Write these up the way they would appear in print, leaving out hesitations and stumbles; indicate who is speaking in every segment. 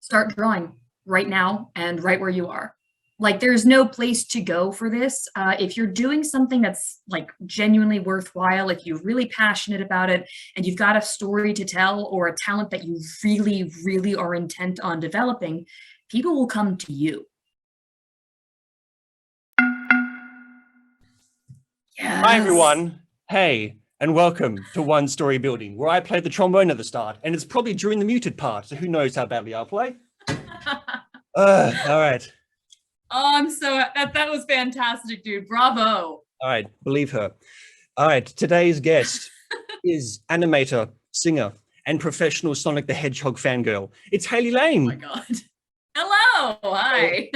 Speaker 1: start drawing right now and right where you are. Like, there's no place to go for this. If you're doing something that's like genuinely worthwhile, if you're really passionate about it and you've got a story to tell or a talent that you really, really are intent on developing, people will come to you. Yes.
Speaker 2: Hi, everyone. Hey, and welcome to One Story Building, where I play the trombone at the start, and it's probably during the muted part, so who knows how badly I'll play. All right.
Speaker 1: Oh, I'm so that was fantastic, dude. Bravo.
Speaker 2: All right, believe her. All right, today's guest is animator, singer, and professional Sonic the Hedgehog fangirl. It's Hailey Lain.
Speaker 1: Oh my God. Hello. Hi.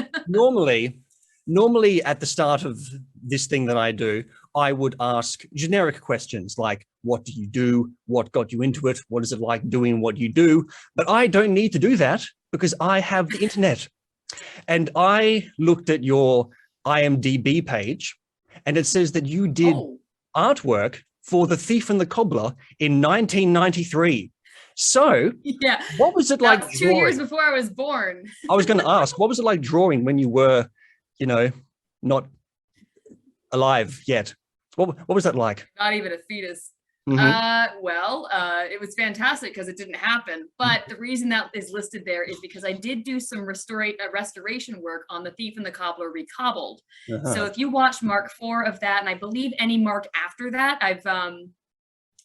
Speaker 2: Normally at the start of this thing that I do, I would ask generic questions like, what do you do? What got you into it? What is it like doing what you do? But I don't need to do that because I have the internet. And I looked at your IMDb page, and it says that you did artwork for The Thief and the Cobbler in 1993. So,
Speaker 1: yeah,
Speaker 2: what was it like?
Speaker 1: 2 years before I was born.
Speaker 2: I was going to ask, what was it like drawing when you were, you know, not alive yet? What was that like?
Speaker 1: Not even a fetus.
Speaker 2: Mm-hmm.
Speaker 1: It was fantastic because it didn't happen. But the reason that is listed there is because I did do some restoration work on The Thief and the Cobbler Recobbled. So if you watch Mark 4 of that, and I believe any Mark after that, I've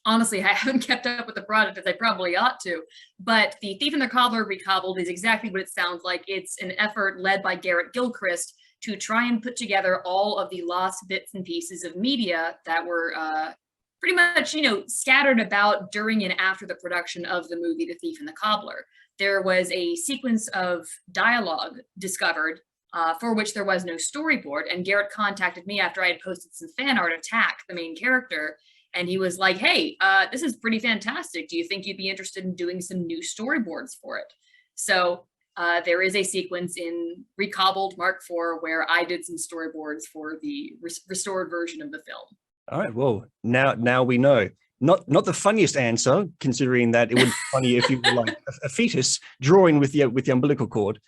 Speaker 1: honestly, I haven't kept up with the project as I probably ought to. But The Thief and the Cobbler Recobbled is exactly what it sounds like. It's an effort led by Garrett Gilchrist to try and put together all of the lost bits and pieces of media that were pretty much, scattered about during and after the production of the movie The Thief and the Cobbler. There was a sequence of dialogue discovered for which there was no storyboard, and Garrett contacted me after I had posted some fan art of Tack, the main character, and he was like, hey, this is pretty fantastic. Do you think you'd be interested in doing some new storyboards for it? So there is a sequence in Recobbled Mark IV where I did some storyboards for the restored version of the film. All
Speaker 2: right, well, now we know. Not the funniest answer, considering that it would be funny if you were like a fetus drawing with the umbilical cord.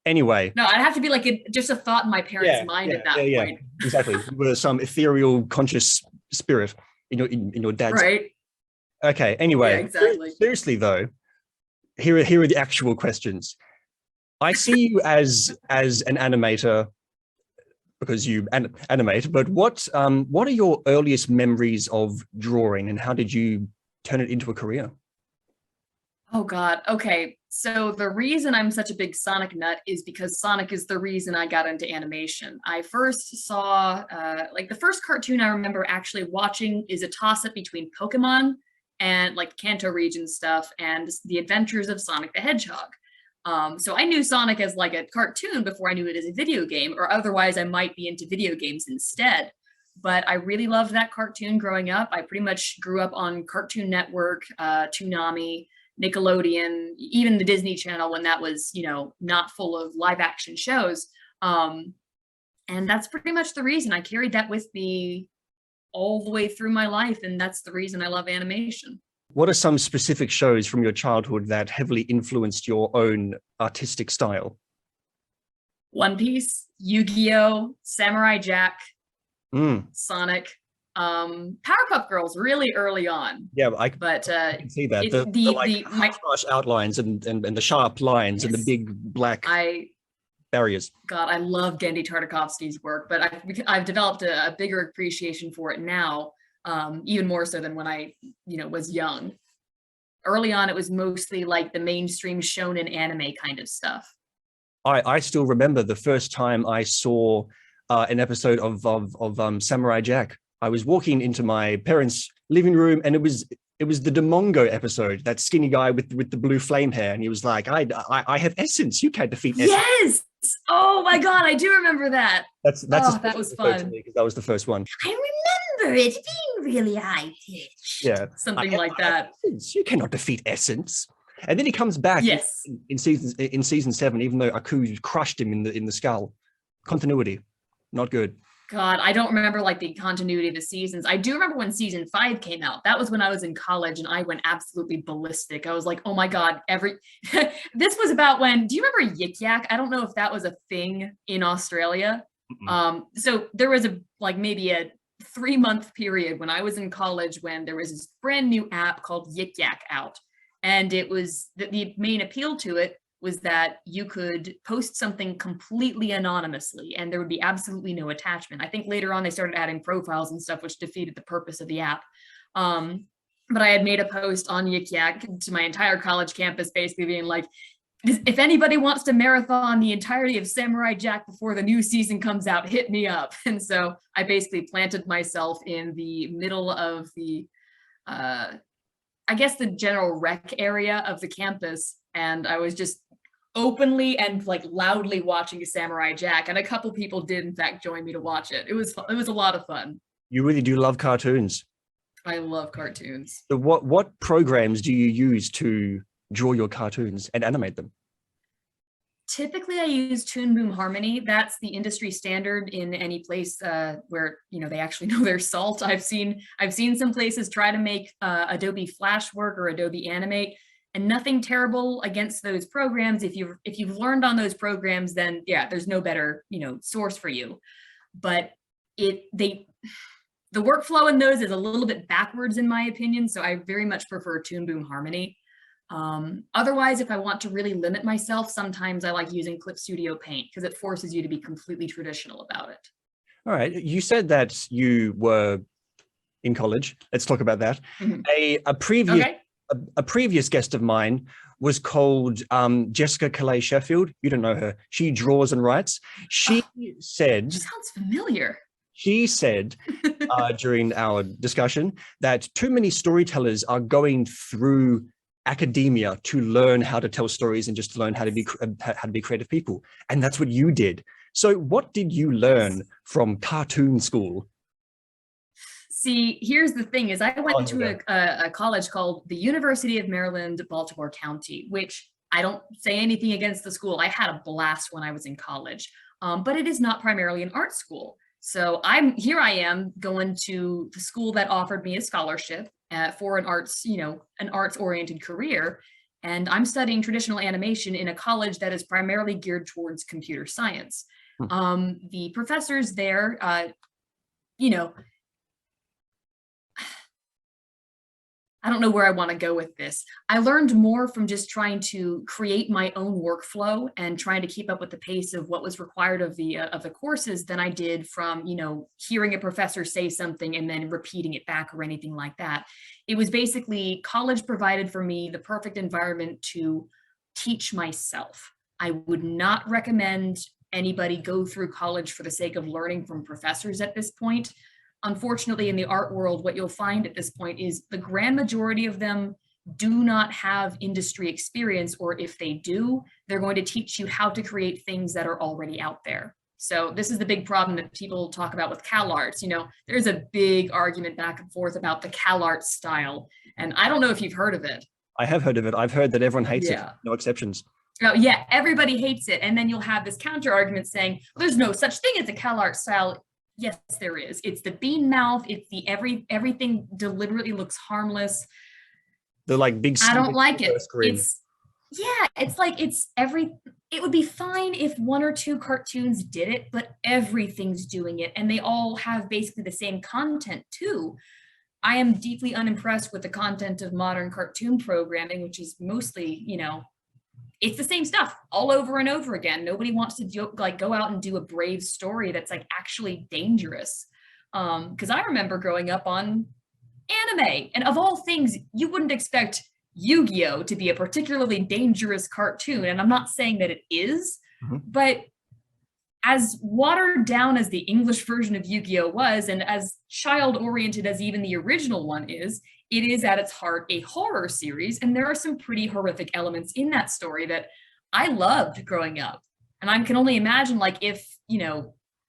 Speaker 2: Anyway.
Speaker 1: No, I'd have to be like just a thought in my parents' mind at that point. Yeah,
Speaker 2: exactly. You were some ethereal conscious spirit in your dad's.
Speaker 1: Right.
Speaker 2: Okay, anyway.
Speaker 1: Yeah, exactly.
Speaker 2: Seriously though, here are the actual questions. I see you as an animator because you animate, but what are your earliest memories of drawing, and how did you turn it into a career?
Speaker 1: Oh God, okay. So the reason I'm such a big Sonic nut is because Sonic is the reason I got into animation. I first saw, like the first cartoon I remember actually watching is a toss-up between Pokemon and like Kanto region stuff and The Adventures of Sonic the Hedgehog. So I knew Sonic as like a cartoon before I knew it as a video game, or otherwise I might be into video games instead. But I really loved that cartoon growing up. I pretty much grew up on Cartoon Network, Toonami, Nickelodeon, even the Disney Channel when that was, not full of live action shows. And that's pretty much the reason I carried that with me all the way through my life. And that's the reason I love animation.
Speaker 2: What are some specific shows from your childhood that heavily influenced your own artistic style?
Speaker 1: One Piece, Yu-Gi-Oh, Samurai Jack, Sonic, Powerpuff Girls really early on.
Speaker 2: Yeah, I can see that. The harsh outlines and the sharp lines, yes, and the big black barriers.
Speaker 1: God, I love Genndy Tartakovsky's work, but I've developed a bigger appreciation for it now. Even more so than when I, was young. Early on, it was mostly like the mainstream shonen anime kind of stuff.
Speaker 2: I still remember the first time I saw an episode of Samurai Jack. I was walking into my parents' living room, and it was the Demongo episode, that skinny guy with the blue flame hair, and he was like, I have essence. You can't defeat essence.
Speaker 1: Yes. Oh my God, I do remember that.
Speaker 2: That
Speaker 1: was fun
Speaker 2: because that was the first one.
Speaker 3: I remember it being really high pitched.
Speaker 2: Yeah,
Speaker 1: something like that.
Speaker 2: You cannot defeat essence. And then he comes back.
Speaker 1: Yes.
Speaker 2: in season 7, even though Aku crushed him in the skull. Continuity, not good.
Speaker 1: God, I don't remember like the continuity of the seasons. I do remember when season 5 came out. That was when I was in college and I went absolutely ballistic. I was like, oh my God, this was about when, do you remember Yik Yak? I don't know if that was a thing in Australia. So there was maybe a 3-month period when I was in college when there was this brand new app called Yik Yak out. And it was the main appeal to it was that you could post something completely anonymously and there would be absolutely no attachment. I think later on they started adding profiles and stuff, which defeated the purpose of the app. But I had made a post on Yik Yak to my entire college campus, basically being like, if anybody wants to marathon the entirety of Samurai Jack before the new season comes out, hit me up. And so I basically planted myself in the middle of the, I guess the general rec area of the campus. And I was just openly and like loudly watching a Samurai Jack, and a couple people did in fact join me to watch it. It was a lot of fun.
Speaker 2: You really do love cartoons.
Speaker 1: I love cartoons.
Speaker 2: So what programs do you use to draw your cartoons and animate them?
Speaker 1: Typically I use Toon Boom Harmony. That's the industry standard in any place where they actually know their salt. I've seen some places try to make Adobe Flash work or Adobe Animate. And nothing terrible against those programs. If you've learned on those programs, then yeah, there's no better source for you. But the workflow in those is a little bit backwards in my opinion. So I very much prefer Toon Boom Harmony. Otherwise, if I want to really limit myself, sometimes I like using Clip Studio Paint because it forces you to be completely traditional about it.
Speaker 2: All right, you said that you were in college. Let's talk about that.
Speaker 1: Mm-hmm.
Speaker 2: A previous guest of mine was called Jessica Calais Sheffield. You don't know her. She draws and writes. She said...
Speaker 1: Sounds familiar.
Speaker 2: She said during our discussion that too many storytellers are going through academia to learn how to tell stories and just to learn how to be creative people. And that's what you did. So what did you learn from cartoon school?
Speaker 1: See, here's the thing is I went to a college called the University of Maryland, Baltimore County, which I don't say anything against the school. I had a blast when I was in college, but it is not primarily an art school. So I am going to the school that offered me a scholarship for an arts-oriented career. And I'm studying traditional animation in a college that is primarily geared towards computer science. The professors there, I don't know where I want to go with this. I learned more from just trying to create my own workflow and trying to keep up with the pace of what was required of the courses than I did from, hearing a professor say something and then repeating it back or anything like that. It was basically college provided for me the perfect environment to teach myself. I would not recommend anybody go through college for the sake of learning from professors at this point. Unfortunately, in the art world, what you'll find at this point is the grand majority of them do not have industry experience, or if they do, they're going to teach you how to create things that are already out there. So this is the big problem that people talk about with CalArts. There's a big argument back and forth about the CalArts style. And I don't know if you've heard of it.
Speaker 2: I have heard of it. I've heard that everyone hates it, no exceptions.
Speaker 1: Oh yeah, everybody hates it. And then you'll have this counter argument saying, well, there's no such thing as a CalArts style. Yes, there is. It's the bean mouth. It's the everything deliberately looks harmless.
Speaker 2: The big.
Speaker 1: I don't like it. It would be fine if 1 or 2 cartoons did it, but everything's doing it, and they all have basically the same content too. I am deeply unimpressed with the content of modern cartoon programming, which is mostly, it's the same stuff all over and over again. Nobody wants to go out and do a brave story that's actually dangerous. Because I remember growing up on anime, and of all things, you wouldn't expect Yu-Gi-Oh to be a particularly dangerous cartoon. And I'm not saying that it is, but as watered down as the English version of Yu-Gi-Oh was, and as child-oriented as even the original one is, it is at its heart a horror series, and there are some pretty horrific elements in that story that I loved growing up. And I can only imagine if,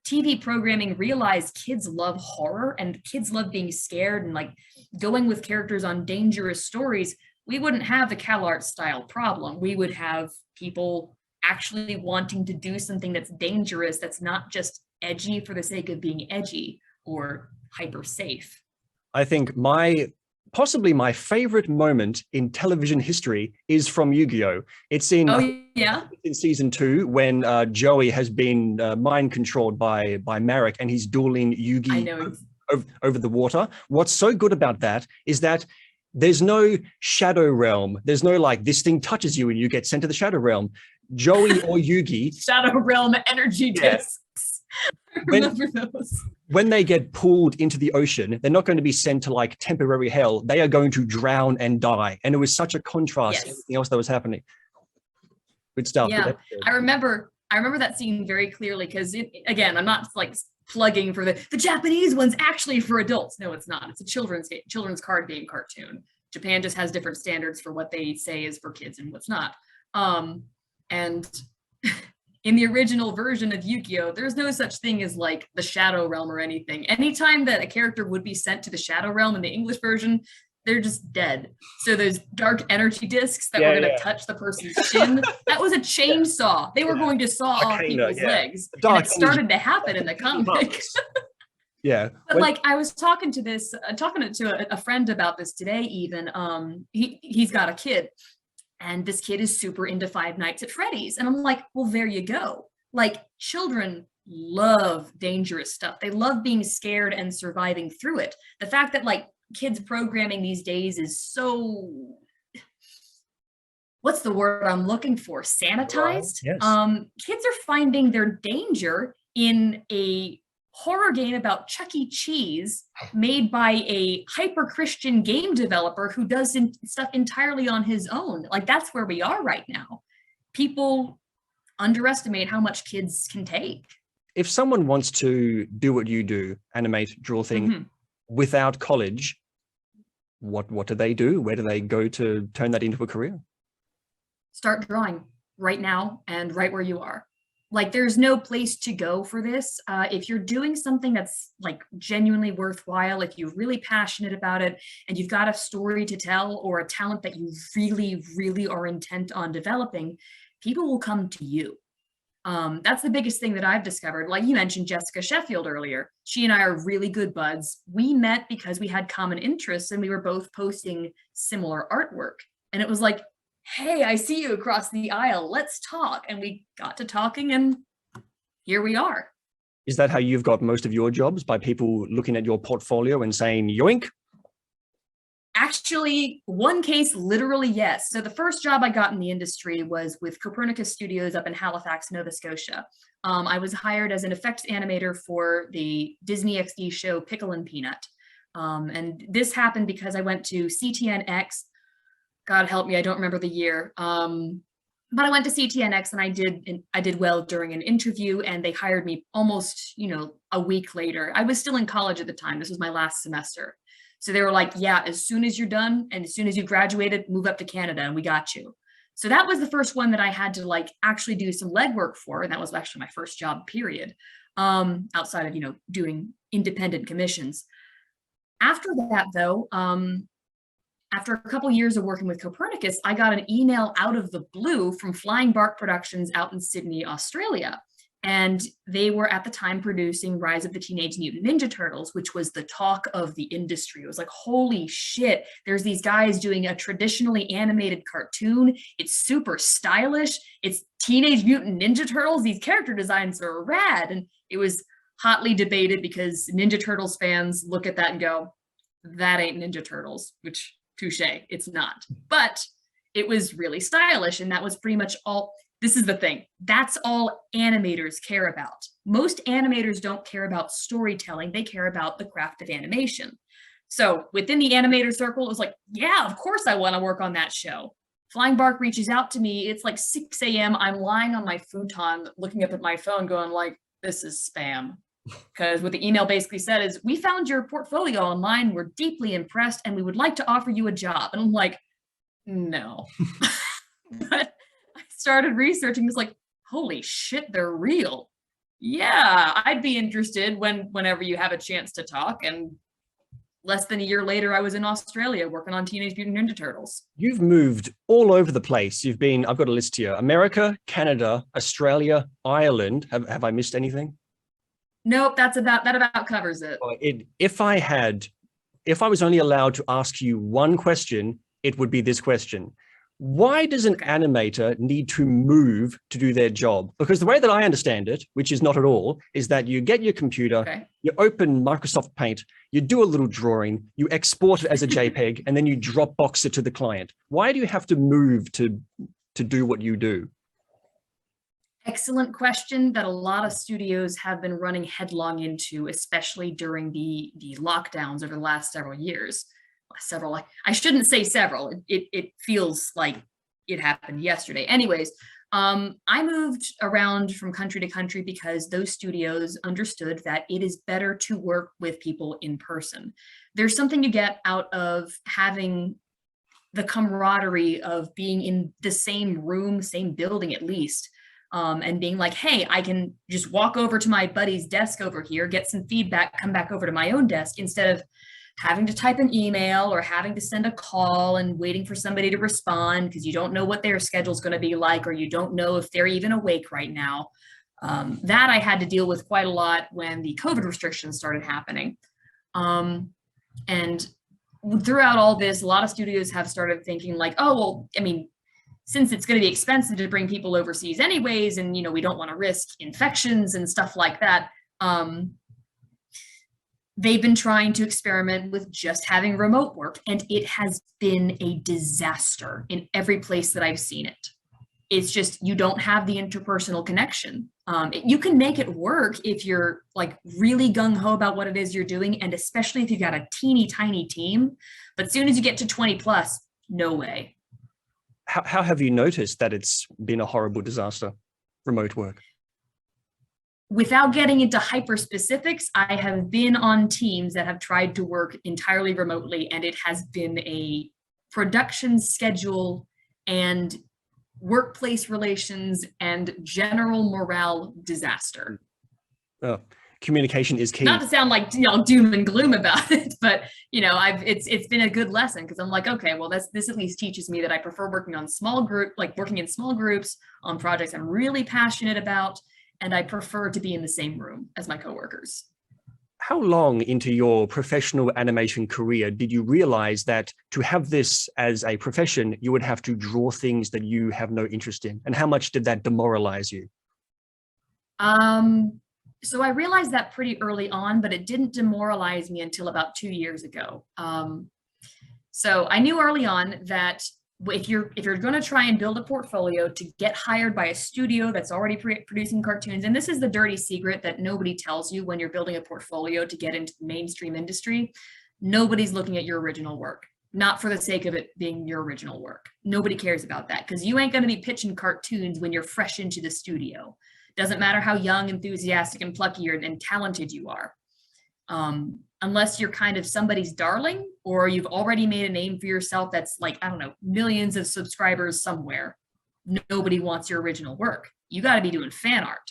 Speaker 1: TV programming realized kids love horror and kids love being scared and going with characters on dangerous stories, we wouldn't have the CalArts style problem. We would have people actually wanting to do something that's dangerous, that's not just edgy for the sake of being edgy or hyper safe.
Speaker 2: I think possibly my favorite moment in television history is from Yu-Gi-Oh! It's in, in season 2 when Joey has been mind controlled by Marek and he's dueling Yugi over the water. What's so good about that is that there's no shadow realm. There's no like this thing touches you and you get sent to the shadow realm. Joey or Yugi.
Speaker 1: Shadow realm energy discs. I remember those.
Speaker 2: When they get pulled into the ocean, they're not going to be sent to like temporary hell. They are going to drown and die. And it was such a contrast to everything else that was happening. Good stuff.
Speaker 1: Yeah, I remember that scene very clearly because again, I'm not like plugging for the Japanese one's actually for adults. No, it's not. It's a children's card game cartoon. Japan just has different standards for what they say is for kids and what's not. And in the original version of Yu-Gi-Oh, there's no such thing as like the Shadow Realm or anything. Anytime that a character would be sent to the Shadow Realm in the English version, they're just dead. So those dark energy discs that were going to touch the person's shin, that was a chainsaw. They were going to saw off people's legs. And it started to happen in the comic. But like I was talking to a friend about this today even. He's got a kid. And this kid is super into Five Nights at Freddy's. And I'm like, well, there you go. Like children love dangerous stuff. They love being scared and surviving through it. The fact that like kids programming these days is so, what's the word I'm looking for? Sanitized?
Speaker 2: Yes.
Speaker 1: Kids are finding their danger in a horror game about Chuck E. Cheese made by a hyper-Christian game developer who does stuff entirely on his own. Like that's where we are right now. People underestimate how much kids can take.
Speaker 2: If someone wants to do what you do, animate, draw things without college, what do they do? Where do they go to turn that into a career?
Speaker 1: Start drawing right now and right where you are. Like there's no place to go for this. If you're doing something that's like genuinely worthwhile, if you're really passionate about it and you've got a story to tell or a talent that you really, really are intent on developing, people will come to you. That's the biggest thing that I've discovered. Like you mentioned Jessica Sheffield earlier. She and I are really good buds. We met because we had common interests and we were both posting similar artwork. And it was like, hey, I see you across the aisle. Let's talk. And we got to talking and here we are.
Speaker 2: Is that how you've got most of your jobs? By people looking at your portfolio and saying, yoink?
Speaker 1: Actually, one case, literally, yes. So the first job I got in the industry was with Copernicus Studios up in Halifax, Nova Scotia. I was hired as an effects animator for the Disney XD show Pickle and Peanut. And this happened because I went to CTNX. God help me, I don't remember the year. But I went to CTNX and I did well during an interview and they hired me almost, a week later. I was still in college at the time. This was my last semester. So they were like, yeah, as soon as you're done and as soon as you graduated, move up to Canada and we got you. So that was the first one that I had to like actually do some legwork for. And that was actually my first job, period. Outside of, doing independent commissions. After that though, after a couple years of working with Copernicus, I got an email out of the blue from Flying Bark Productions out in Sydney, Australia. And they were at the time producing Rise of the Teenage Mutant Ninja Turtles, which was the talk of the industry. It was like, holy shit, there's these guys doing a traditionally animated cartoon. It's super stylish. It's Teenage Mutant Ninja Turtles. These character designs are rad. And it was hotly debated because Ninja Turtles fans look at that and go, that ain't Ninja Turtles, which touche, it's not. But it was really stylish and that was pretty much all. This is the thing. That's all animators care about. Most animators don't care about storytelling. They care about the craft of animation. So within the animator circle, it was like, yeah, of course I want to work on that show. Flying Bark reaches out to me. It's like 6 a.m. I'm lying on my futon, looking up at my phone going like, this is spam. Because what the email basically said is, we found your portfolio online. We're deeply impressed and we would like to offer you a job. And I'm like, no. But I started researching this like, holy shit, they're real. Yeah, I'd be interested whenever you have a chance to talk. And less than a year later, I was in Australia working on Teenage Mutant Ninja Turtles.
Speaker 2: You've moved all over the place. You've been, I've got a list here, America, Canada, Australia, Ireland. Have I missed anything?
Speaker 1: Nope, that about covers it.
Speaker 2: Well, if I was only allowed to ask you one question, it would be this question. Why does an animator need to move to do their job? Because the way that I understand it, which is not at all, is that you get your computer, you open Microsoft Paint, you do a little drawing, you export it as a JPEG, and then you Dropbox it to the client. Why do you have to move to do what you do?
Speaker 1: Excellent question that a lot of studios have been running headlong into, especially during the lockdowns over the last several years. I shouldn't say several. It feels like it happened yesterday. Anyways, I moved around from country to country because those studios understood that it is better to work with people in person. There's something you get out of having the camaraderie of being in the same room, same building at least, and being like, hey, I can just walk over to my buddy's desk over here, get some feedback, come back over to my own desk, instead of having to type an email or having to send a call and waiting for somebody to respond because you don't know what their schedule is going to be like, or you don't know if they're even awake right now. That I had to deal with quite a lot when the COVID restrictions started happening. And throughout all this, a lot of studios have started thinking like, oh, well, I mean, since it's going to be expensive to bring people overseas anyways, and, you know, we don't want to risk infections and stuff like that, they've been trying to experiment with just having remote work, and it has been a disaster in every place that I've seen it. It's just, you don't have the interpersonal connection. You can make it work if you're like really gung-ho about what it is you're doing, and especially if you've got a teeny tiny team, but as soon as you get to 20 plus, no way.
Speaker 2: How have you noticed that it's been a horrible disaster, remote work?
Speaker 1: Without getting into hyper specifics, I have been on teams that have tried to work entirely remotely, and it has been a production schedule and workplace relations and general morale disaster.
Speaker 2: Oh, communication is key.
Speaker 1: Not to sound like, you know, doom and gloom about it, but you know, it's been a good lesson, because I'm like, okay, well, this at least teaches me that I prefer working in small groups on projects I'm really passionate about, and I prefer to be in the same room as my coworkers.
Speaker 2: How long into your professional animation career did you realize that to have this as a profession, you would have to draw things that you have no interest in? And how much did that demoralize you?
Speaker 1: So I realized that pretty early on, but it didn't demoralize me until about 2 years ago. So I knew early on that if you're going to try and build a portfolio to get hired by a studio that's already producing cartoons, and this is the dirty secret that nobody tells you when you're building a portfolio to get into the mainstream industry, nobody's looking at your original work. Not for the sake of it being your original work. Nobody cares about that, because you ain't going to be pitching cartoons when you're fresh into the studio. Doesn't matter how young, enthusiastic, and plucky and talented you are. Unless you're kind of somebody's darling, or you've already made a name for yourself that's like, I don't know, millions of subscribers somewhere, nobody wants your original work. You got to be doing fan art.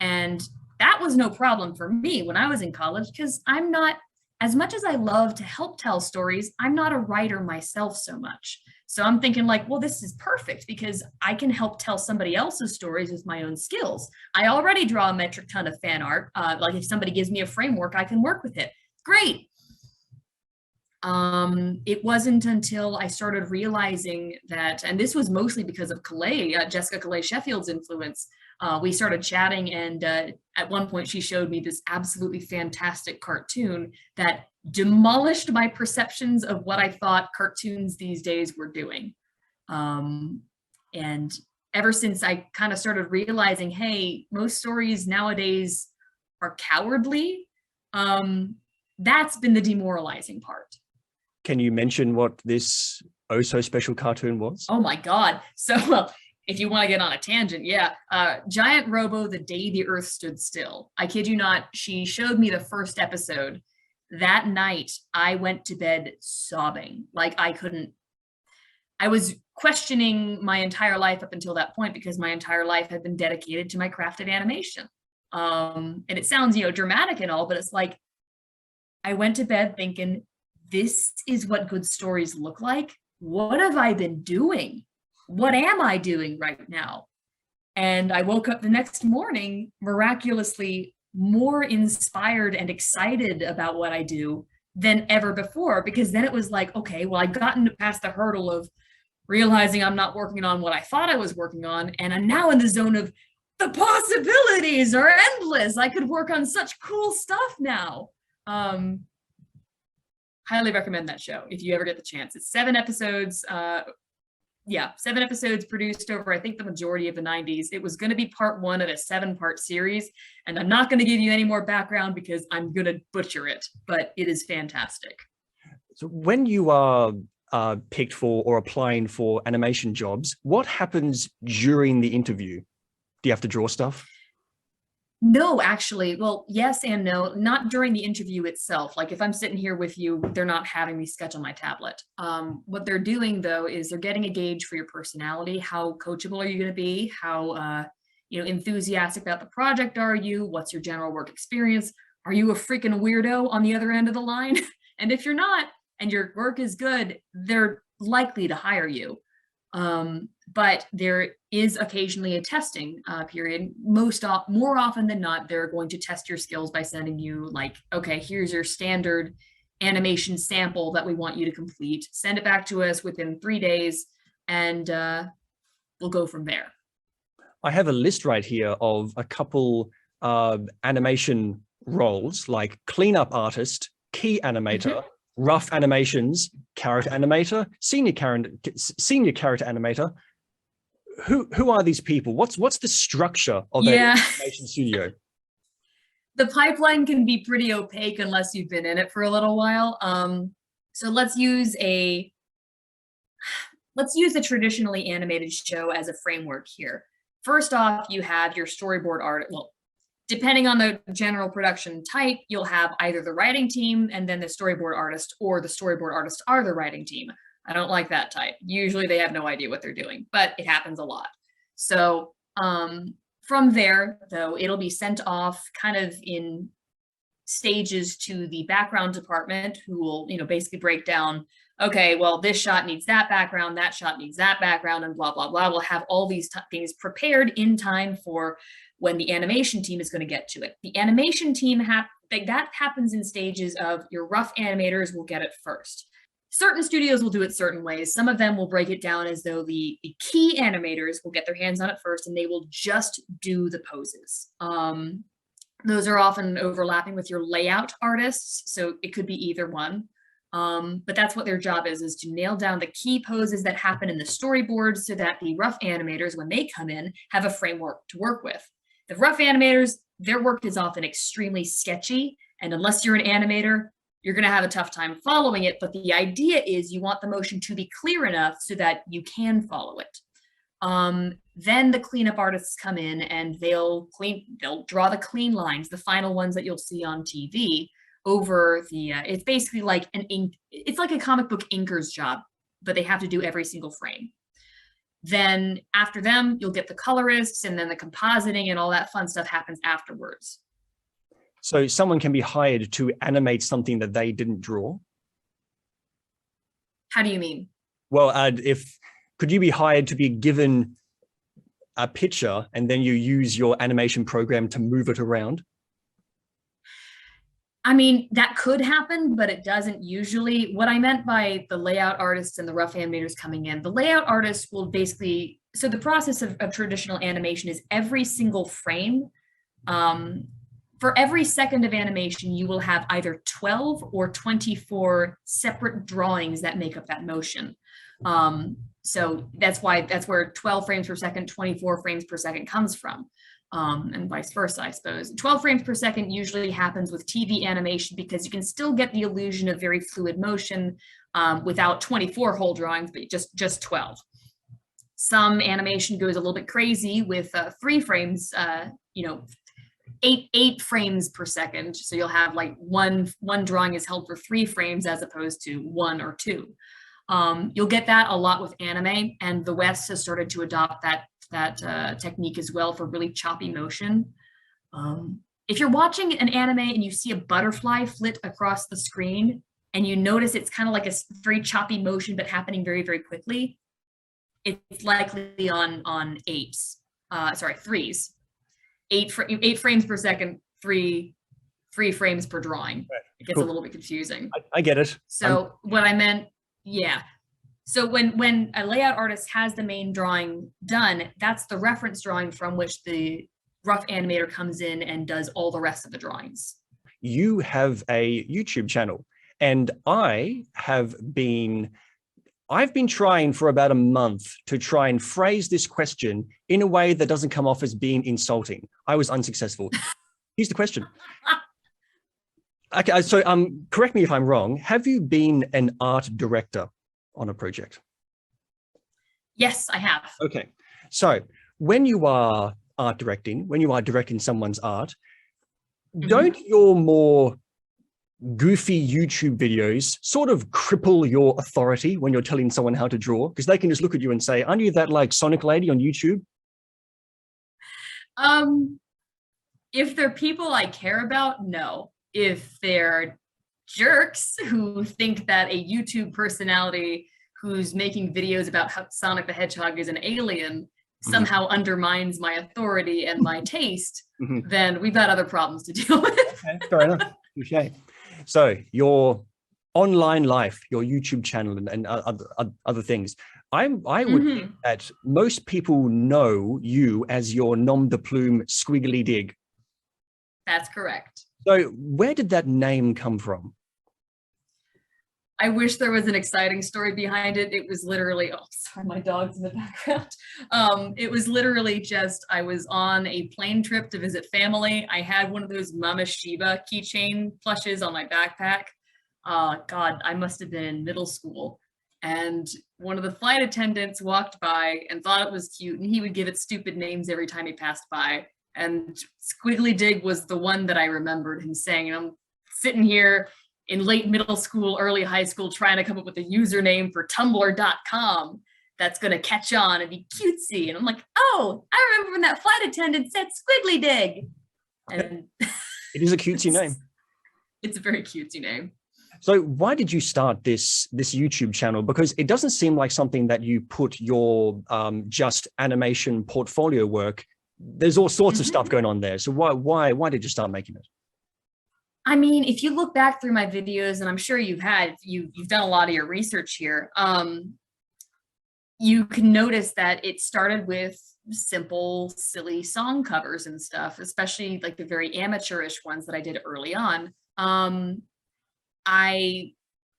Speaker 1: And that was no problem for me when I was in college, because I'm not, as much as I love to help tell stories, I'm not a writer myself so much. So I'm thinking like, well, this is perfect because I can help tell somebody else's stories with my own skills. I already draw a metric ton of fan art. Like if somebody gives me a framework, I can work with it. Great. It wasn't until I started realizing that, and this was mostly because of Jessica Calais Sheffield's influence. We started chatting, and at one point she showed me this absolutely fantastic cartoon that demolished my perceptions of what I thought cartoons these days were doing. And ever since I kind of started realizing, hey, most stories nowadays are cowardly, that's been the demoralizing part.
Speaker 2: Can you mention what this oh so special cartoon was?
Speaker 1: Oh my God. So if you want to get on a tangent, yeah. Giant Robo, The Day the Earth Stood Still. I kid you not, she showed me the first episode. That night, I went to bed sobbing. Like I was questioning my entire life up until that point, because my entire life had been dedicated to my crafted animation. And it sounds, dramatic and all, but it's like, I went to bed thinking, this is what good stories look like. What have I been doing? What am I doing right now? And I woke up the next morning miraculously more inspired and excited about what I do than ever before, because then it was like, okay, well, I've gotten past the hurdle of realizing I'm not working on what I thought I was working on, and I'm now in the zone of the possibilities are endless. I could work on such cool stuff now. Highly recommend that show if you ever get the chance. It's 7 episodes. 7 episodes produced over, I think, the majority of the 90s. It was going to be part 1 of a 7-part series, and I'm not going to give you any more background because I'm going to butcher it, but it is fantastic.
Speaker 2: So when you are picked for or applying for animation jobs, what happens during the interview? Do you have to draw stuff?
Speaker 1: No, actually, well, yes and no, not during the interview itself. Like if I'm sitting here with you, they're not having me sketch on my tablet. What they're doing though, is they're getting a gauge for your personality. How coachable are you going to be? How, enthusiastic about the project are you? What's your general work experience? Are you a freaking weirdo on the other end of the line? And if you're not, and your work is good, they're likely to hire you. But there is occasionally a testing period. More often than not, they're going to test your skills by sending you like, okay, here's your standard animation sample that we want you to complete. Send it back to us within 3 days, and we'll go from there.
Speaker 2: I have a list right here of a couple animation roles, like cleanup artist, key animator, rough animations, character animator, senior character animator. Who are these people? What's the structure of an animation studio?
Speaker 1: The pipeline can be pretty opaque unless you've been in it for a little while. So let's use a traditionally animated show as a framework here. First off, you have your storyboard art. Well, depending on the general production type, you'll have either the writing team and then the storyboard artist, or the storyboard artists are the writing team. I don't like that type. Usually they have no idea what they're doing, but it happens a lot. So from there, though, it'll be sent off kind of in stages to the background department, who will, basically break down, okay, well, this shot needs that background, that shot needs that background, and blah, blah, blah. We'll have all these things prepared in time for when the animation team is going to get to it. The animation team, that happens in stages of your rough animators will get it first. Certain studios will do it certain ways. Some of them will break it down as though the key animators will get their hands on it first, and they will just do the poses. Those are often overlapping with your layout artists, so it could be either one. But that's what their job is to nail down the key poses that happen in the storyboard so that the rough animators, when they come in, have a framework to work with. The rough animators, their work is often extremely sketchy, and unless you're an animator, you're going to have a tough time following it. But the idea is you want the motion to be clear enough so that you can follow it. Then the cleanup artists come in and they'll draw the clean lines, the final ones that you'll see on TV over the, it's basically like it's like a comic book inker's job, but they have to do every single frame. Then after them, you'll get the colorists, and then the compositing and all that fun stuff happens afterwards.
Speaker 2: So someone can be hired to animate something that they didn't draw?
Speaker 1: How do you mean?
Speaker 2: Well, could you be hired to be given a picture and then you use your animation program to move it around?
Speaker 1: I mean, that could happen, but it doesn't usually. What I meant by the layout artists and the rough animators coming in, the layout artists will basically, so the process of traditional animation is every single frame. For every second of animation, you will have either 12 or 24 separate drawings that make up that motion. So that's where 12 frames per second, 24 frames per second comes from. And vice versa, I suppose. 12 frames per second usually happens with TV animation because you can still get the illusion of very fluid motion without 24 whole drawings, but just 12. Some animation goes a little bit crazy with 3 frames, 8 frames per second. So you'll have like one drawing is held for 3 frames as opposed to 1 or 2. You'll get that a lot with anime, and the West has started to adopt that technique as well for really choppy motion. If you're watching an anime and you see a butterfly flit across the screen and you notice it's kind of like a very choppy motion but happening very, very quickly, it's likely on 3s. 8 frames per second, three frames per drawing.
Speaker 2: Right.
Speaker 1: It gets
Speaker 2: Cool.
Speaker 1: a little bit confusing.
Speaker 2: I get it.
Speaker 1: So what I meant, yeah. So when a layout artist has the main drawing done, that's the reference drawing from which the rough animator comes in and does all the rest of the drawings.
Speaker 2: You have a YouTube channel, and I've been trying for about a month to try and phrase this question in a way that doesn't come off as being insulting. I was unsuccessful. Here's the question. Okay, so correct me if I'm wrong. Have you been an art director on a project?
Speaker 1: Yes, I have.
Speaker 2: Okay, so when you are art directing, when you are directing someone's art, don't your more goofy YouTube videos sort of cripple your authority when you're telling someone how to draw? Because they can just look at you and say, aren't you that like Sonic lady on YouTube?
Speaker 1: If they're people I care about, no. If they're jerks who think that a YouTube personality who's making videos about how Sonic the Hedgehog is an alien somehow undermines my authority and my taste, then we've got other problems to deal with.
Speaker 2: Okay, fair enough. Touché. So your online life, your YouTube channel and other things, I would think that most people know you as your nom de plume Squiggly Dig.
Speaker 1: That's correct.
Speaker 2: So where did that name come from?
Speaker 1: I wish there was an exciting story behind it. It was literally, oh, sorry, my dog's in the background. It was literally just, I was on a plane trip to visit family. I had one of those Mama Shiba keychain plushes on my backpack. God, I must have been in middle school. And one of the flight attendants walked by and thought it was cute, and he would give it stupid names every time he passed by. And Squiggly Dig was the one that I remembered him saying. And I'm sitting here in late middle school, early high school, trying to come up with a username for tumblr.com that's going to catch on and be cutesy. And I'm like, oh, I remember when that flight attendant said Squiggly Dig. And
Speaker 2: it is a cutesy name.
Speaker 1: It's a very cutesy name.
Speaker 2: So why did you start this YouTube channel? Because it doesn't seem like something that you put your just animation portfolio work. There's all sorts of stuff going on there. So why did you start making it?
Speaker 1: I mean, if you look back through my videos, and I'm sure you've done a lot of your research here, you can notice that it started with simple, silly song covers and stuff, especially like the very amateurish ones that I did early on. I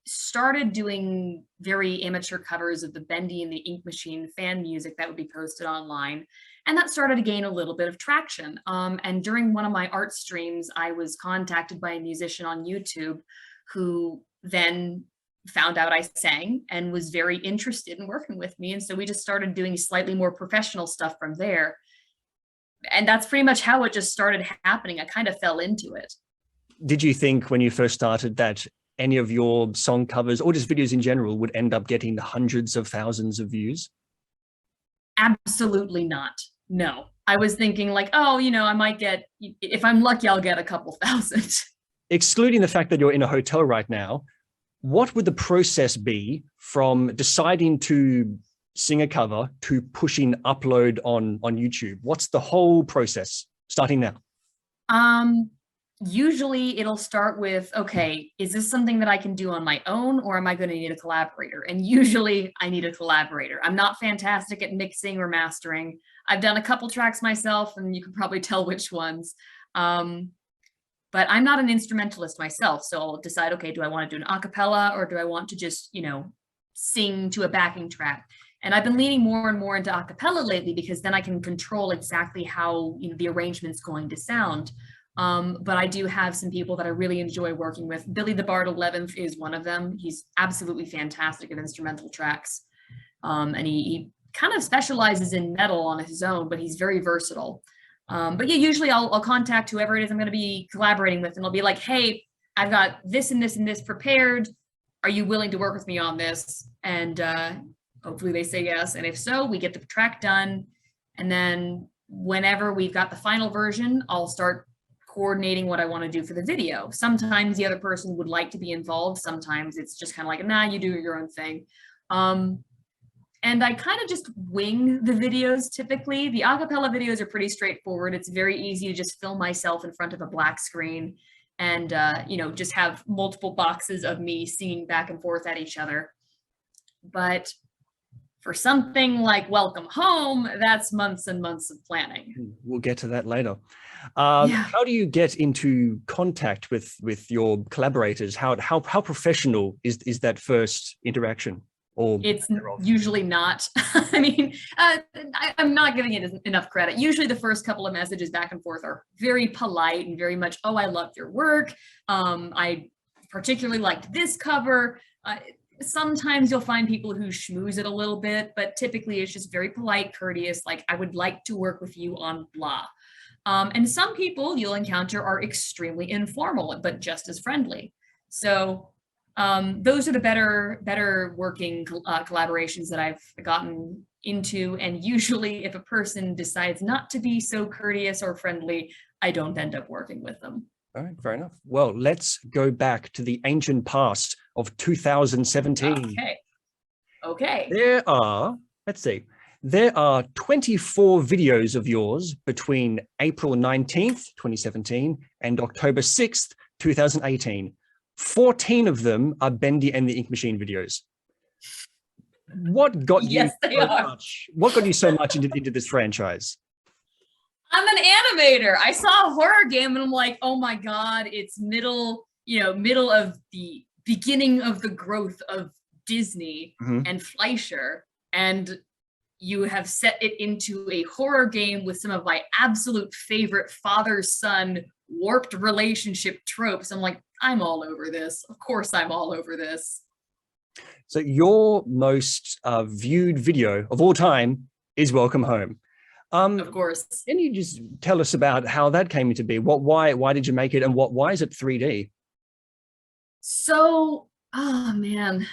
Speaker 1: started doing very amateur covers of the Bendy and the Ink Machine fan music that would be posted online. And that started to gain a little bit of traction. And during one of my art streams, I was contacted by a musician on YouTube who then found out I sang and was very interested in working with me. And so we just started doing slightly more professional stuff from there. And that's pretty much how it just started happening. I kind of fell into it.
Speaker 2: Did you think when you first started that any of your song covers or just videos in general would end up getting hundreds of thousands of views?
Speaker 1: Absolutely not. No, I was thinking like, oh, you know, I might get, if I'm lucky, I'll get a couple thousand. Excluding
Speaker 2: the fact that you're in a hotel right now, what would the process be from deciding to sing a cover to pushing upload on YouTube? What's the whole process starting now?
Speaker 1: Usually it'll start with, okay, is this something that I can do on my own, or am I going to need a collaborator? And usually I need a collaborator. I'm not fantastic at mixing or mastering. I've done a couple tracks myself, and you can probably tell which ones. But I'm not an instrumentalist myself. So I'll decide, okay, do I want to do an a cappella, or do I want to just, you know, sing to a backing track? And I've been leaning more and more into a cappella lately, because then I can control exactly how, you know, the arrangement's going to sound. But I do have some people that I really enjoy working with. Billy the Bard 11th is one of them. He's absolutely fantastic at instrumental tracks. And he kind of specializes in metal on his own, but he's very versatile. But yeah, usually I'll contact whoever it is I'm going to be collaborating with, and I'll be like, hey, I've got this and this and this prepared. Are you willing to work with me on this? And hopefully they say yes. And if so, we get the track done. And then whenever we've got the final version, I'll start coordinating what I want to do for the video. Sometimes the other person would like to be involved. Sometimes it's just kind of like, nah, you do your own thing. And I kind of just wing the videos typically. The acapella videos are pretty straightforward. It's very easy to just film myself in front of a black screen and, you know, just have multiple boxes of me singing back and forth at each other. But for something like Welcome Home, that's months and months of planning.
Speaker 2: We'll get to that later.
Speaker 1: Yeah.
Speaker 2: How do you get into contact with your collaborators? How professional is that first interaction? Or
Speaker 1: it's usually not. I mean, I'm not giving it enough credit. Usually the first couple of messages back and forth are very polite and very much, oh, I love your work. I particularly liked this cover. Sometimes you'll find people who schmooze it a little bit, but typically it's just very polite, courteous, like, I would like to work with you on blah. And some people you'll encounter are extremely informal, but just as friendly. So those are the better working collaborations that I've gotten into. And usually if a person decides not to be so courteous or friendly, I don't end up working with them.
Speaker 2: All right, fair enough. Well, let's go back to the ancient past of 2017.
Speaker 1: Okay.
Speaker 2: There are 24 videos of yours between April 19th, 2017 and October 6th, 2018. 14 of them are Bendy and the Ink Machine videos. What got you What got you so much into this franchise?
Speaker 1: I'm an animator. I saw a horror game and I'm like, oh my God, it's middle of the beginning of the growth of Disney and Fleischer. And you have set it into a horror game with some of my absolute favorite father-son warped relationship tropes. I'm like, I'm all over this. Of course I'm all over this.
Speaker 2: So your most viewed video of all time is Welcome Home.
Speaker 1: Of course.
Speaker 2: Can you just tell us about how that came into be? Why did you make it, and why is it 3D?
Speaker 1: So, oh man,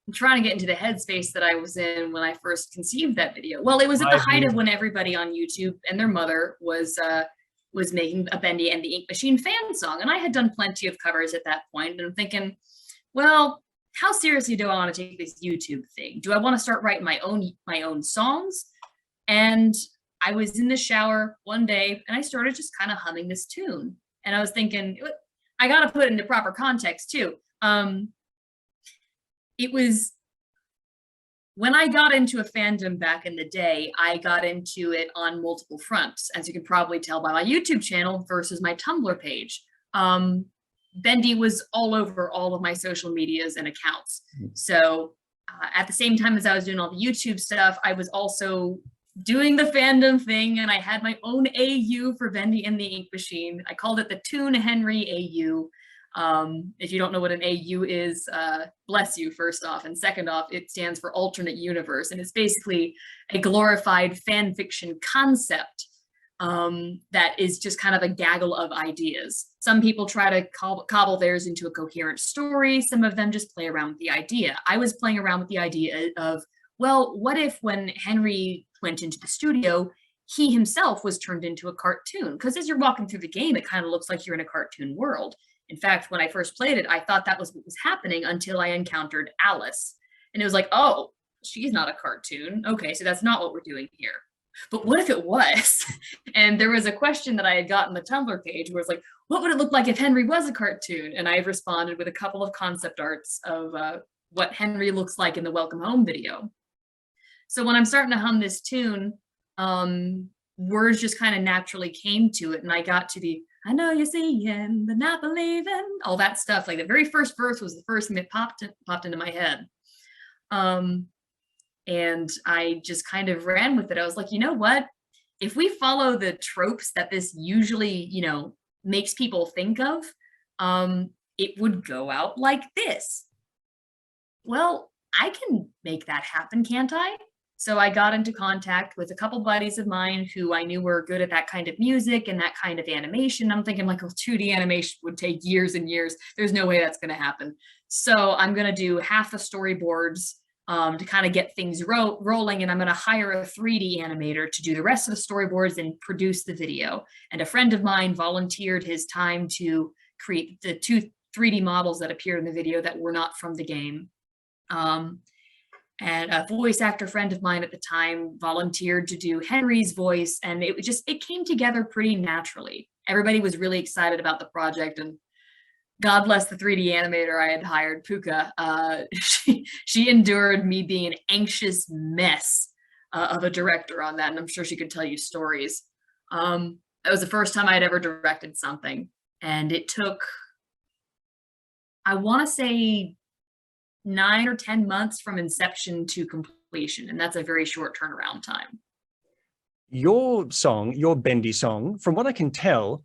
Speaker 1: I'm trying to get into the headspace that I was in when I first conceived that video. Well, it was at the height of when everybody on YouTube and their mother was making a Bendy and the Ink Machine fan song, and I had done plenty of covers at that point. And I'm thinking, well, how seriously do I want to take this YouTube thing? Do I want to start writing my own songs? And I was in the shower one day and I started just kind of humming this tune. And I was thinking, I got to put it into proper context too. It was when I got into a fandom back in the day, I got into it on multiple fronts, as you can probably tell by my YouTube channel versus my Tumblr page. Bendy was all over all of my social medias and accounts. So at the same time as I was doing all the YouTube stuff, I was also doing the fandom thing, and I had my own AU for Bendy and the Ink Machine. I called it the Toon Henry AU. If you don't know what an AU is, bless you, first off. And second off, it stands for Alternate Universe. And it's basically a glorified fan fiction concept that is just kind of a gaggle of ideas. Some people try to cobble theirs into a coherent story. Some of them just play around with the idea. I was playing around with the idea of, well, what if when Henry went into the studio, he himself was turned into a cartoon? Because as you're walking through the game, it kind of looks like you're in a cartoon world. In fact, when I first played it, I thought that was what was happening until I encountered Alice. And it was like, oh, she's not a cartoon. Okay, so that's not what we're doing here. But what if it was? And there was a question that I had got on the Tumblr page where it's like, what would it look like if Henry was a cartoon? And I responded with a couple of concept arts of what Henry looks like in the Welcome Home video. So when I'm starting to hum this tune, words just kind of naturally came to it. And I got to the, I know you're seeing, but not believing, all that stuff. Like the very first verse was the first thing that popped into my head. And I just kind of ran with it. I was like, you know what? If we follow the tropes that this usually, makes people think of, it would go out like this. Well, I can make that happen, can't I? So I got into contact with a couple buddies of mine who I knew were good at that kind of music and that kind of animation. I'm thinking like, well, 2D animation would take years and years. There's no way that's going to happen. So I'm going to do half the storyboards to kind of get things rolling. And I'm going to hire a 3D animator to do the rest of the storyboards and produce the video. And a friend of mine volunteered his time to create the 2 3D models that appeared in the video that were not from the game. And a voice actor friend of mine at the time volunteered to do Henry's voice, and it came together pretty naturally. Everybody was really excited about the project, and God bless the 3D animator I had hired, Puka. She endured me being an anxious mess of a director on that, and I'm sure she could tell you stories. That was the first time I had ever directed something, and it took, I want to say, 9 or 10 months from inception to completion, and that's a very short turnaround time.
Speaker 2: Your song, your Bendy song, from what I can tell,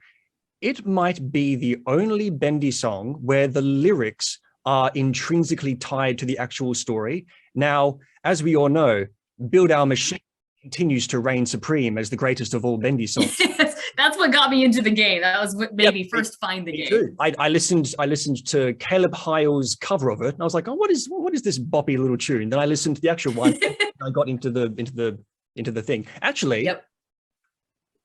Speaker 2: it might be the only Bendy song where the lyrics are intrinsically tied to the actual story. Now, as we all know, Build Our Machine continues to reign supreme as the greatest of all Bendy songs.
Speaker 1: That's what got me into the game. That was what made me first find the game.
Speaker 2: Too. I listened to Caleb Heil's cover of it, and I was like, oh, what is this boppy little tune? Then I listened to the actual one. And I got into the thing. Actually,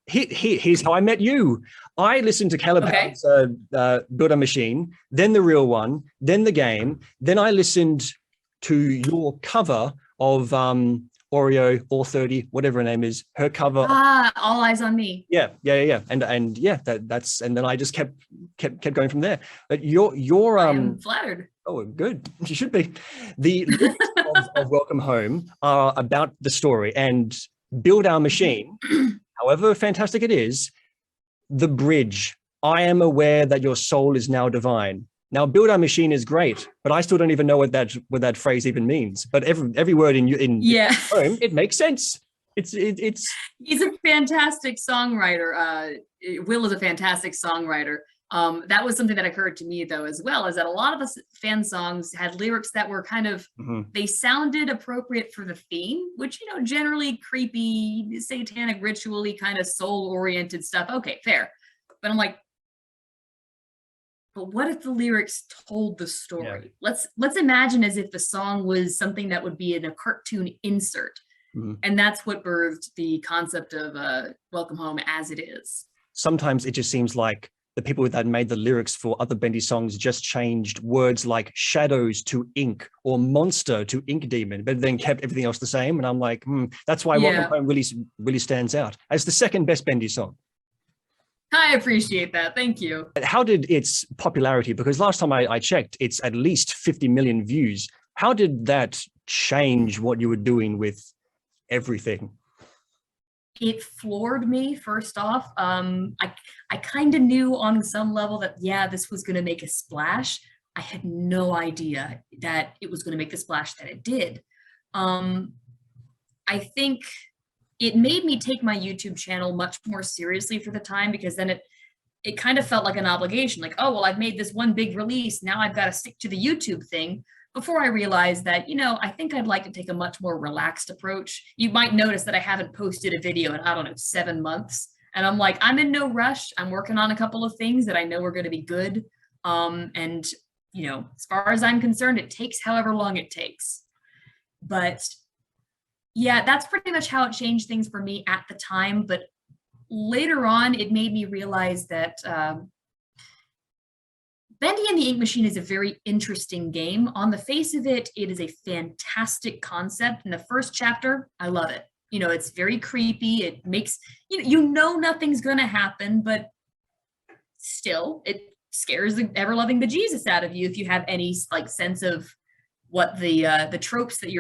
Speaker 2: here's how I met you. I listened to Caleb Heil's Build a Machine, then the real one, then the game. Then I listened to your cover of Oreo, or 30, whatever her name is, her cover.
Speaker 1: All Eyes on Me.
Speaker 2: Yeah. And yeah, that's, and then I just kept going from there. But your
Speaker 1: I'm flattered.
Speaker 2: Oh, good. You should be. The lyrics of Welcome Home are about the story, and Build Our Machine, however fantastic it is, the bridge. I am aware that your soul is now divine. Now, Build Our Machine is great, but I still don't even know what that phrase even means. But every word in Home, it makes sense. It's.
Speaker 1: He's a fantastic songwriter. Will is a fantastic songwriter. That was something that occurred to me though as well, is that a lot of the fan songs had lyrics that were kind of, they sounded appropriate for the theme, which, generally creepy, satanic, ritually kind of soul-oriented stuff. Okay, fair. But I'm like, but what if the lyrics told the story? Yeah. Let's imagine as if the song was something that would be in a cartoon insert. And that's what birthed the concept of Welcome Home as it is.
Speaker 2: Sometimes it just seems like the people that made the lyrics for other Bendy songs just changed words like shadows to ink or monster to ink demon, but then kept everything else the same. And I'm like, that's why Welcome Home really stands out as the second best Bendy song.
Speaker 1: I appreciate that. Thank you.
Speaker 2: How did its popularity, because last time I checked, it's at least 50 million views. How did that change what you were doing with everything?
Speaker 1: It floored me, first off. I kind of knew on some level that, this was going to make a splash. I had no idea that it was going to make the splash that it did. I think it made me take my YouTube channel much more seriously for the time, because then it kind of felt like an obligation. Like, oh, well, I've made this one big release. Now I've got to stick to the YouTube thing. Before I realized that, I think I'd like to take a much more relaxed approach. You might notice that I haven't posted a video in, 7 months. And I'm like, I'm in no rush. I'm working on a couple of things that I know are going to be good. And, as far as I'm concerned, it takes however long it takes. But yeah, that's pretty much how it changed things for me at the time. But later on, it made me realize that Bendy and the Ink Machine is a very interesting game. On the face of it, it is a fantastic concept. In the first chapter, I love it. It's very creepy. It makes, nothing's going to happen, but still, it scares the ever-loving bejesus out of you if you have any sense of what the tropes that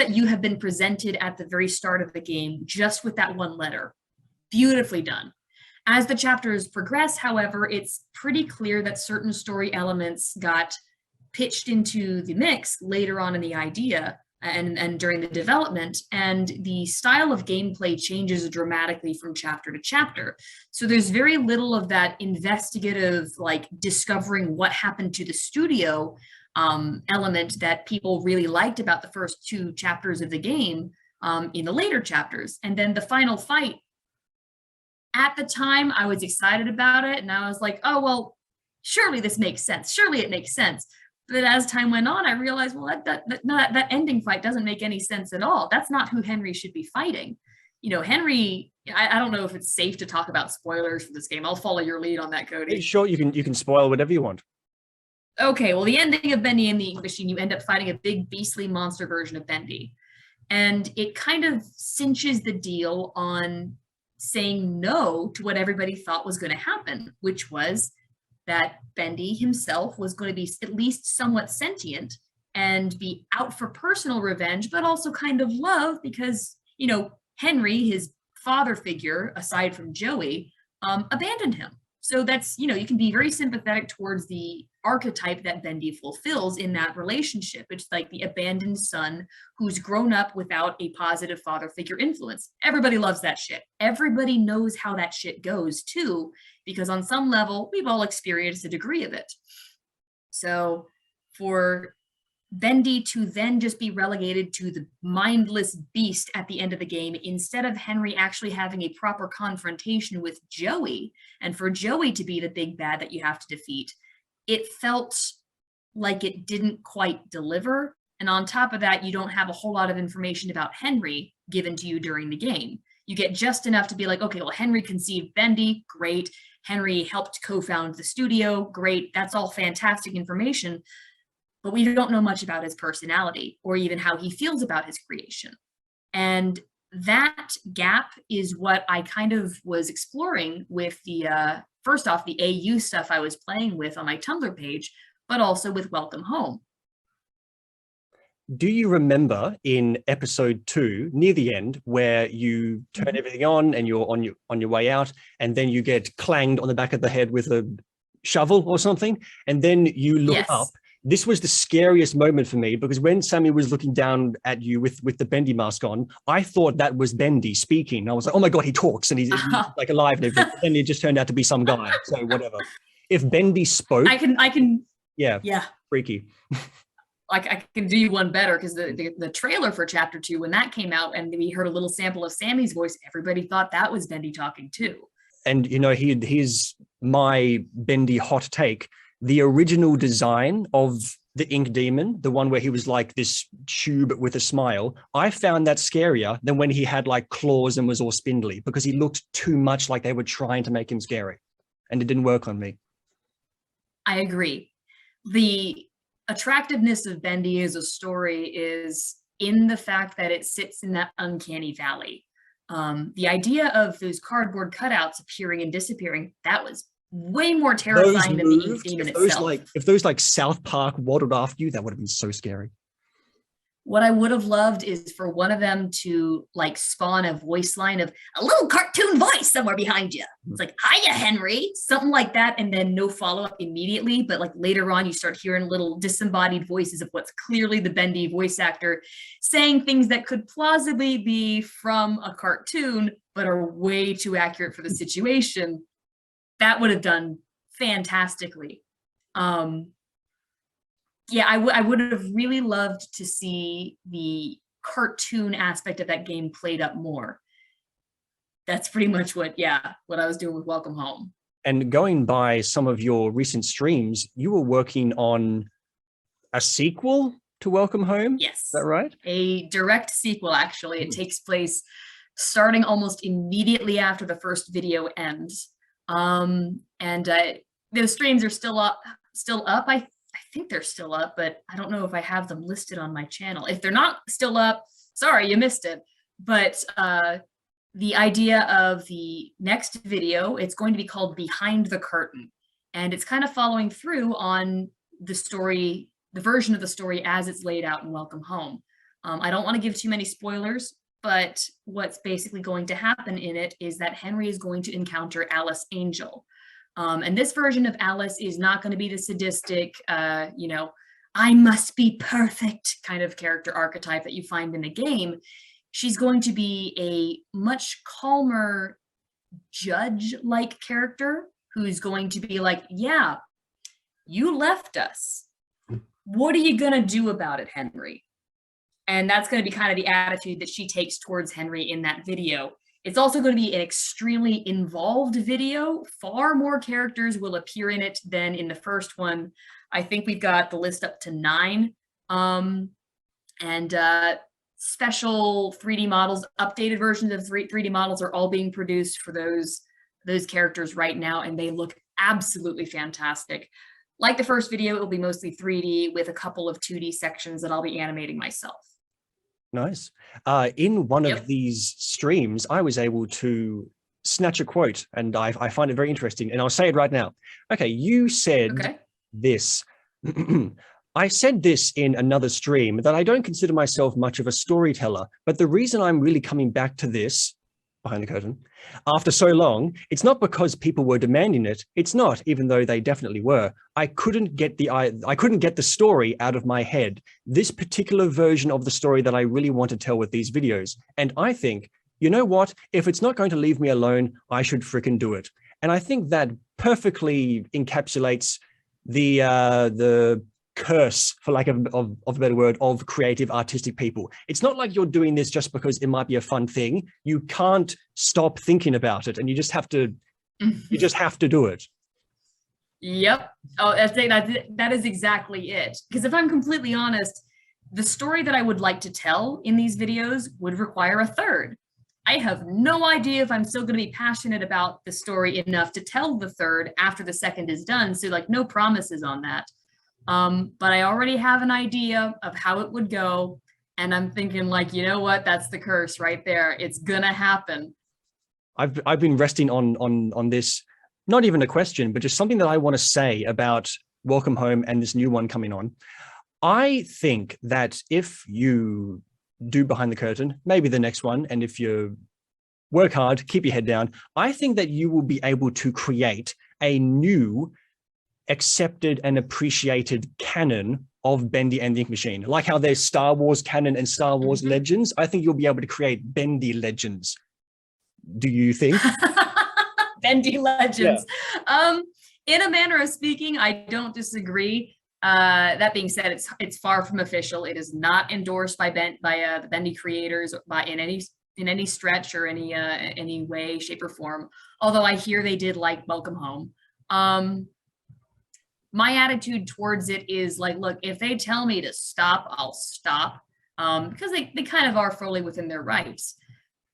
Speaker 1: you have been presented at the very start of the game, just with that one letter. Beautifully done. As the chapters progress, however, it's pretty clear that certain story elements got pitched into the mix later on in the idea and during the development, and the style of gameplay changes dramatically from chapter to chapter. So there's very little of that investigative, discovering what happened to the studio element that people really liked about the first 2 chapters of the game in the later chapters. And then the final fight, at the time, I was excited about it, and I was like, oh, well, surely this makes sense. Surely it makes sense. But as time went on, I realized, well, that ending fight doesn't make any sense at all. That's not who Henry should be fighting. Henry, I don't know if it's safe to talk about spoilers for this game. I'll follow your lead on that, Cody.
Speaker 2: Sure, you can spoil whatever you want.
Speaker 1: Okay, well, the ending of Bendy and the Ink Machine, you end up fighting a big beastly monster version of Bendy. And it kind of cinches the deal on saying no to what everybody thought was going to happen, which was that Bendy himself was going to be at least somewhat sentient and be out for personal revenge, but also kind of love because, you know, Henry, his father figure, aside from Joey, abandoned him. So that's, you know, you can be very sympathetic towards the archetype that Bendy fulfills in that relationship. It's like the abandoned son who's grown up without a positive father figure influence. Everybody loves that shit. Everybody knows how that shit goes too, because on some level, we've all experienced a degree of it. So for Bendy to then just be relegated to the mindless beast at the end of the game, instead of Henry actually having a proper confrontation with Joey, and for Joey to be the big bad that you have to defeat, it felt like it didn't quite deliver. And on top of that, you don't have a whole lot of information about Henry given to you during the game. You get just enough to be like, okay, well, Henry conceived Bendy, great. Henry helped co-found the studio, great. That's all fantastic information. But we don't know much about his personality or even how he feels about his creation. And that gap is what I kind of was exploring with the, first off, the AU stuff I was playing with on my Tumblr page, but also with Welcome Home.
Speaker 2: Do you remember in episode 2, near the end, where you turn everything on and you're on your way out, and then you get clanged on the back of the head with a shovel or something, and then you look up? This was the scariest moment for me, because when Sammy was looking down at you with the Bendy mask on, I thought that was Bendy speaking. I was like, oh my God, he talks and he's like alive and everything. And it just turned out to be some guy. So whatever. If Bendy spoke,
Speaker 1: I can.
Speaker 2: Yeah. Freaky.
Speaker 1: I can do you one better, because the trailer for chapter 2, when that came out and we heard a little sample of Sammy's voice, everybody thought that was Bendy talking too.
Speaker 2: And you know, here's my Bendy hot take. The original design of the Ink Demon, the one where he was like this tube with a smile, I found that scarier than when he had like claws and was all spindly, because he looked too much like they were trying to make him scary, and it didn't work on me. I
Speaker 1: agree. The attractiveness of Bendy as a story is in the fact that it sits in that uncanny valley. The idea of those cardboard cutouts appearing and disappearing, that was way more terrifying than the Ink Demon itself.
Speaker 2: If those like South Park waddled after you, that would have been so scary.
Speaker 1: What I would have loved is for one of them to like spawn a voice line of a little cartoon voice somewhere behind you. It's like, hiya, Henry, something like that. And then no follow-up immediately. But like later on, you start hearing little disembodied voices of what's clearly the Bendy voice actor saying things that could plausibly be from a cartoon, but are way too accurate for the situation. That would have done fantastically. Yeah, I would have really loved to see the cartoon aspect of that game played up more. That's pretty much what I was doing with Welcome Home.
Speaker 2: And going by some of your recent streams, you were working on a sequel to Welcome Home?
Speaker 1: Yes.
Speaker 2: Is that right?
Speaker 1: A direct sequel, actually. It takes place starting almost immediately after the first video ends. Those streams are still up. I think they're still up, but I don't know if I have them listed on my channel. If they're not still up, sorry, you missed it. But the idea of the next video, it's going to be called Behind the Curtain. And it's kind of following through on the story, the version of the story as it's laid out in Welcome Home. I don't want to give too many spoilers, but what's basically going to happen in it is that Henry is going to encounter Alice Angel. And this version of Alice is not going to be the sadistic, I must be perfect kind of character archetype that you find in the game. She's going to be a much calmer judge-like character who's going to be like, yeah, you left us. What are you going to do about it, Henry? And that's going to be kind of the attitude that she takes towards Henry in that video. It's also going to be an extremely involved video. Far more characters will appear in it than in the first one. I think we've got the list up to 9. Special 3D models, updated versions of 3D models are all being produced for those characters right now, and they look absolutely fantastic. Like the first video, it will be mostly 3D with a couple of 2D sections that I'll be animating myself.
Speaker 2: Nice. In one
Speaker 1: Yep.
Speaker 2: of these streams, I was able to snatch a quote, and I find it very interesting, and I'll say it right now. Okay, you said
Speaker 1: Okay.
Speaker 2: this. I said this in another stream, that I don't consider myself much of a storyteller, but the reason I'm really coming back to this, behind the curtain, after so long, it's not because people were demanding it. It's not, even though they definitely were. I couldn't get the story out of my head. This particular version of the story that I really want to tell with these videos. And I think, you know what? If it's not going to leave me alone, I should frickin' do it. And I think that perfectly encapsulates the curse, for lack of a better word, of creative artistic people. It's not like you're doing this just because it might be a fun thing. You can't stop thinking about it, and you just have to do it.
Speaker 1: Yep. Oh, that is exactly it. Because if I'm completely honest, the story that I would like to tell in these videos would require a third. I have no idea if I'm still going to be passionate about the story enough to tell the third after the second is done. So like no promises on that. But I already have an idea of how it would go. And I'm thinking like, you know what, that's the curse right there. It's gonna happen.
Speaker 2: I've been resting on this, not even a question, but just something that I want to say about Welcome Home and this new one coming on. I think that if you do Behind the Curtain, maybe the next one, and if you work hard, keep your head down, I think that you will be able to create a new accepted and appreciated canon of Bendy and the Ink Machine. Like how there's Star Wars canon and Star Wars legends, I think you'll be able to create Bendy legends. Do you think?
Speaker 1: Bendy legends. Yeah. In a manner of speaking, I don't disagree. That being said, it's far from official. It is not endorsed by the Bendy creators in any stretch or any way, shape, or form. Although I hear they did like Welcome Home. My attitude towards it is like, look, if they tell me to stop, I'll stop, because they kind of are fully within their rights.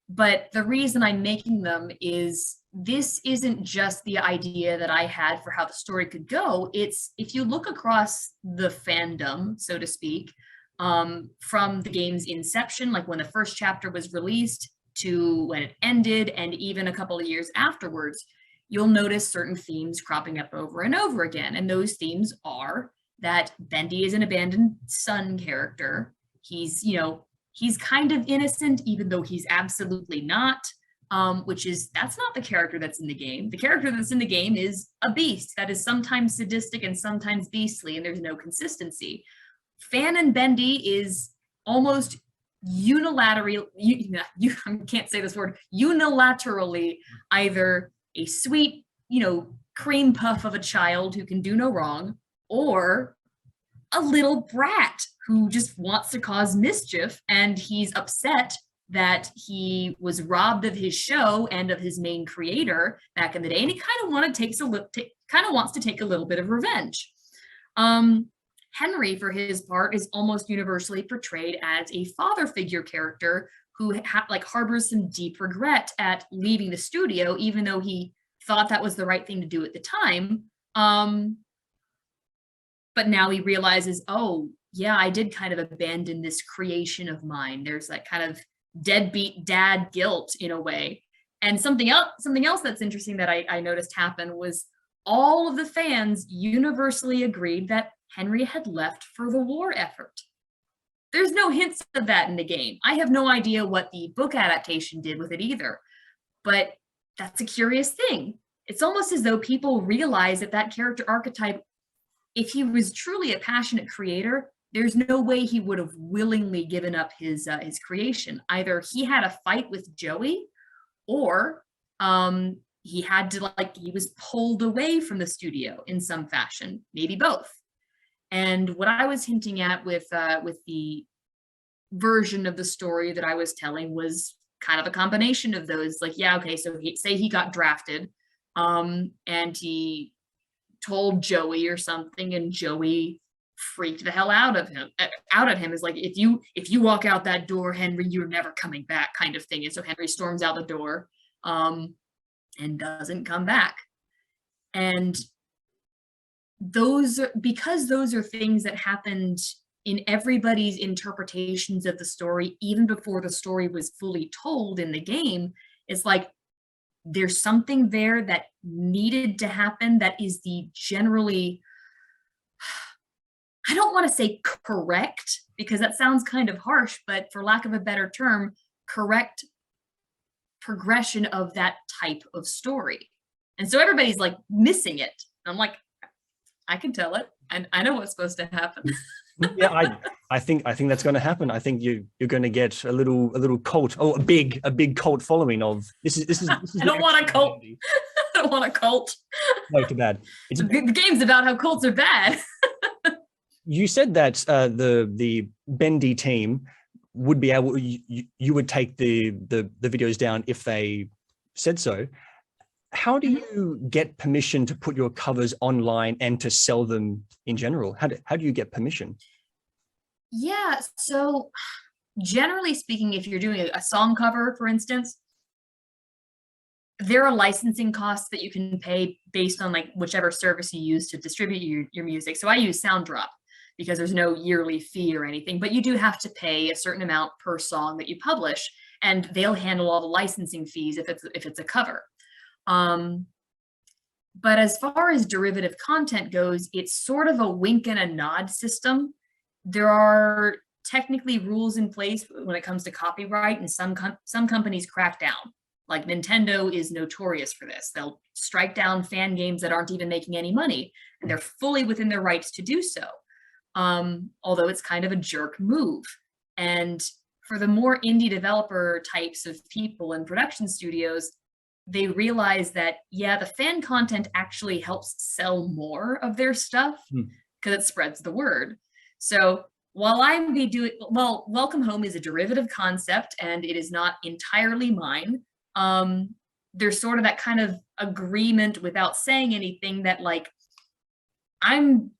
Speaker 1: But the reason I'm making them is this isn't just the idea that I had for how the story could go. It's, if you look across the fandom, so to speak, from the game's inception, like when the first chapter was released to when it ended, and even a couple of years afterwards, you'll notice certain themes cropping up over and over again. And those themes are that Bendy is an abandoned son character. He's, he's kind of innocent, even though he's absolutely not, that's not the character that's in the game. The character that's in the game is a beast that is sometimes sadistic and sometimes beastly, and there's no consistency. Fan and Bendy is almost unilaterally, I can't say this word, unilaterally either a sweet, cream puff of a child who can do no wrong, or a little brat who just wants to cause mischief, and he's upset that he was robbed of his show and of his main creator back in the day, and he kind of wants to take a little bit of revenge. Henry, for his part, is almost universally portrayed as a father figure character who harbors some deep regret at leaving the studio, even though he thought that was the right thing to do at the time. But now he realizes, oh, yeah, I did kind of abandon this creation of mine. There's that kind of deadbeat dad guilt in a way. And something else that's interesting that I noticed happen was all of the fans universally agreed that Henry had left for the war effort. There's no hints of that in the game. I have no idea what the book adaptation did with it either, but that's a curious thing. It's almost as though people realize that character archetype, if he was truly a passionate creator, there's no way he would have willingly given up his creation. Either he had a fight with Joey, or he had to he was pulled away from the studio in some fashion, maybe both. And what I was hinting at with the version of the story that I was telling was kind of a combination of those. Like, yeah, okay, so say he got drafted, and he told Joey or something, and Joey freaked the hell out at him. Is like, if you walk out that door, Henry, you're never coming back, kind of thing. And so Henry storms out the door, and doesn't come back. And because those are things that happened in everybody's interpretations of the story, even before the story was fully told in the game. It's like, there's something there that needed to happen that is the generally, I don't want to say correct, because that sounds kind of harsh, but for lack of a better term, correct progression of that type of story. And so everybody's like missing it. I'm like, I can tell it, and I know what's supposed to happen.
Speaker 2: Yeah, I think that's going to happen. I think you're going to get a little cult, a big cult following of this is
Speaker 1: I don't want a cult. I don't want a cult.
Speaker 2: No, too bad.
Speaker 1: The game's about how cults are bad.
Speaker 2: You said that the Bendy team would be able, you would take the videos down if they said so. How do you get permission to put your covers online and to sell them in general? How do you get permission?
Speaker 1: Yeah, so generally speaking, if you're doing a song cover, for instance, there are licensing costs that you can pay based on like whichever service you use to distribute your music. So I use SoundDrop because there's no yearly fee or anything, but you do have to pay a certain amount per song that you publish, and they'll handle all the licensing fees if it's a cover. But as far as derivative content goes, it's sort of a wink and a nod system. There are technically rules in place when it comes to copyright, and some companies crack down. Like Nintendo is notorious for this. They'll strike down fan games that aren't even making any money, and they're fully within their rights to do so. Although it's kind of a jerk move. And for the more indie developer types of people in production studios, they realize that, yeah, the fan content actually helps sell more of their stuff because it spreads the word. So while Welcome Home is a derivative concept and it is not entirely mine, there's sort of that kind of agreement without saying anything that like, I'm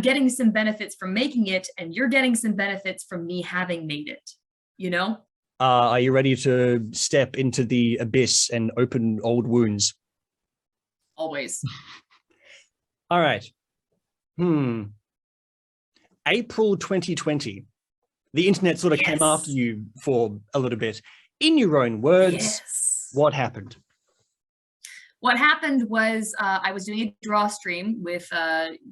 Speaker 1: getting some benefits from making it, and you're getting some benefits from me having made it, you know?
Speaker 2: Are you ready to step into the abyss and open old wounds?
Speaker 1: Always.
Speaker 2: All right. April 2020. The internet sort of came after you for a little bit. In your own words, what happened?
Speaker 1: What happened was I was doing a draw stream with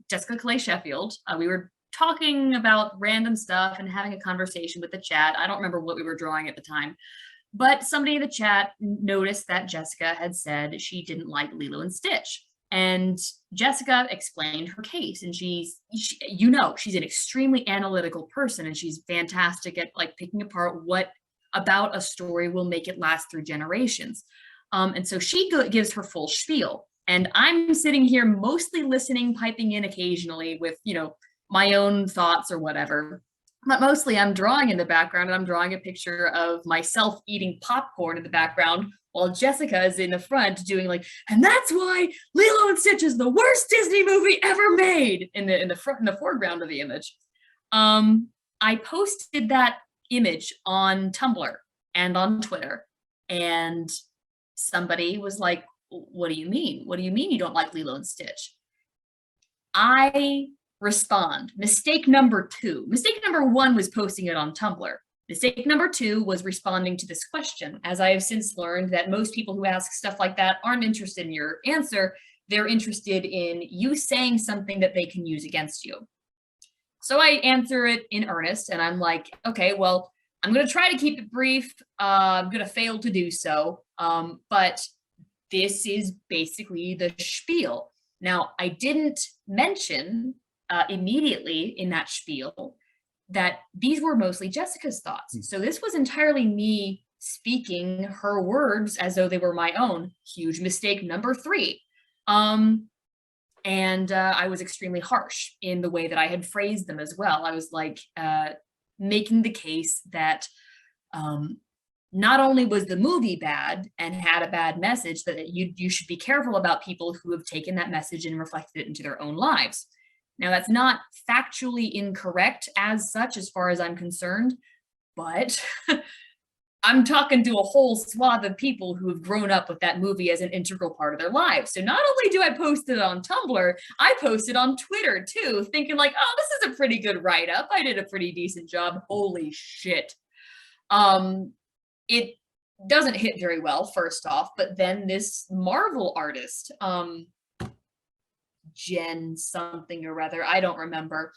Speaker 1: Jessica Clay Sheffield. We were talking about random stuff and having a conversation with the chat. I don't remember what we were drawing at the time, but somebody in the chat noticed that Jessica had said she didn't like Lilo and Stitch. And Jessica explained her case, and she's an extremely analytical person, and she's fantastic at like picking apart what about a story will make it last through generations. And so she gives her full spiel, and I'm sitting here mostly listening, piping in occasionally with, my own thoughts or whatever. But mostly I'm drawing in the background, and I'm drawing a picture of myself eating popcorn in the background while Jessica is in the front doing like, and that's why Lilo and Stitch is the worst Disney movie ever made in the foreground of the image. I posted that image on Tumblr and on Twitter, and somebody was like, what do you mean? What do you mean you don't like Lilo and Stitch? I respond, mistake number 2. Mistake number 1 was posting it on Tumblr. Mistake number 2 was responding to this question, as I have since learned that most people who ask stuff like that aren't interested in your answer. They're interested in you saying something that they can use against you. So I answer it in earnest, and I'm like, okay, well, I'm going to try to keep it brief. I'm going to fail to do so. But this is basically the spiel. Now, I didn't mention immediately in that spiel that these were mostly Jessica's thoughts. So this was entirely me speaking her words as though they were my own. Huge mistake number 3. And I was extremely harsh in the way that I had phrased them as well. I was like making the case that not only was the movie bad and had a bad message, that you should be careful about people who have taken that message and reflected it into their own lives. Now, that's not factually incorrect as such, as far as I'm concerned, but I'm talking to a whole swath of people who have grown up with that movie as an integral part of their lives. So not only do I post it on Tumblr, I post it on Twitter too, thinking like, oh, this is a pretty good write-up. I did a pretty decent job. Holy shit. It doesn't hit very well, first off, but then this Marvel artist, Jen something or other, I don't remember.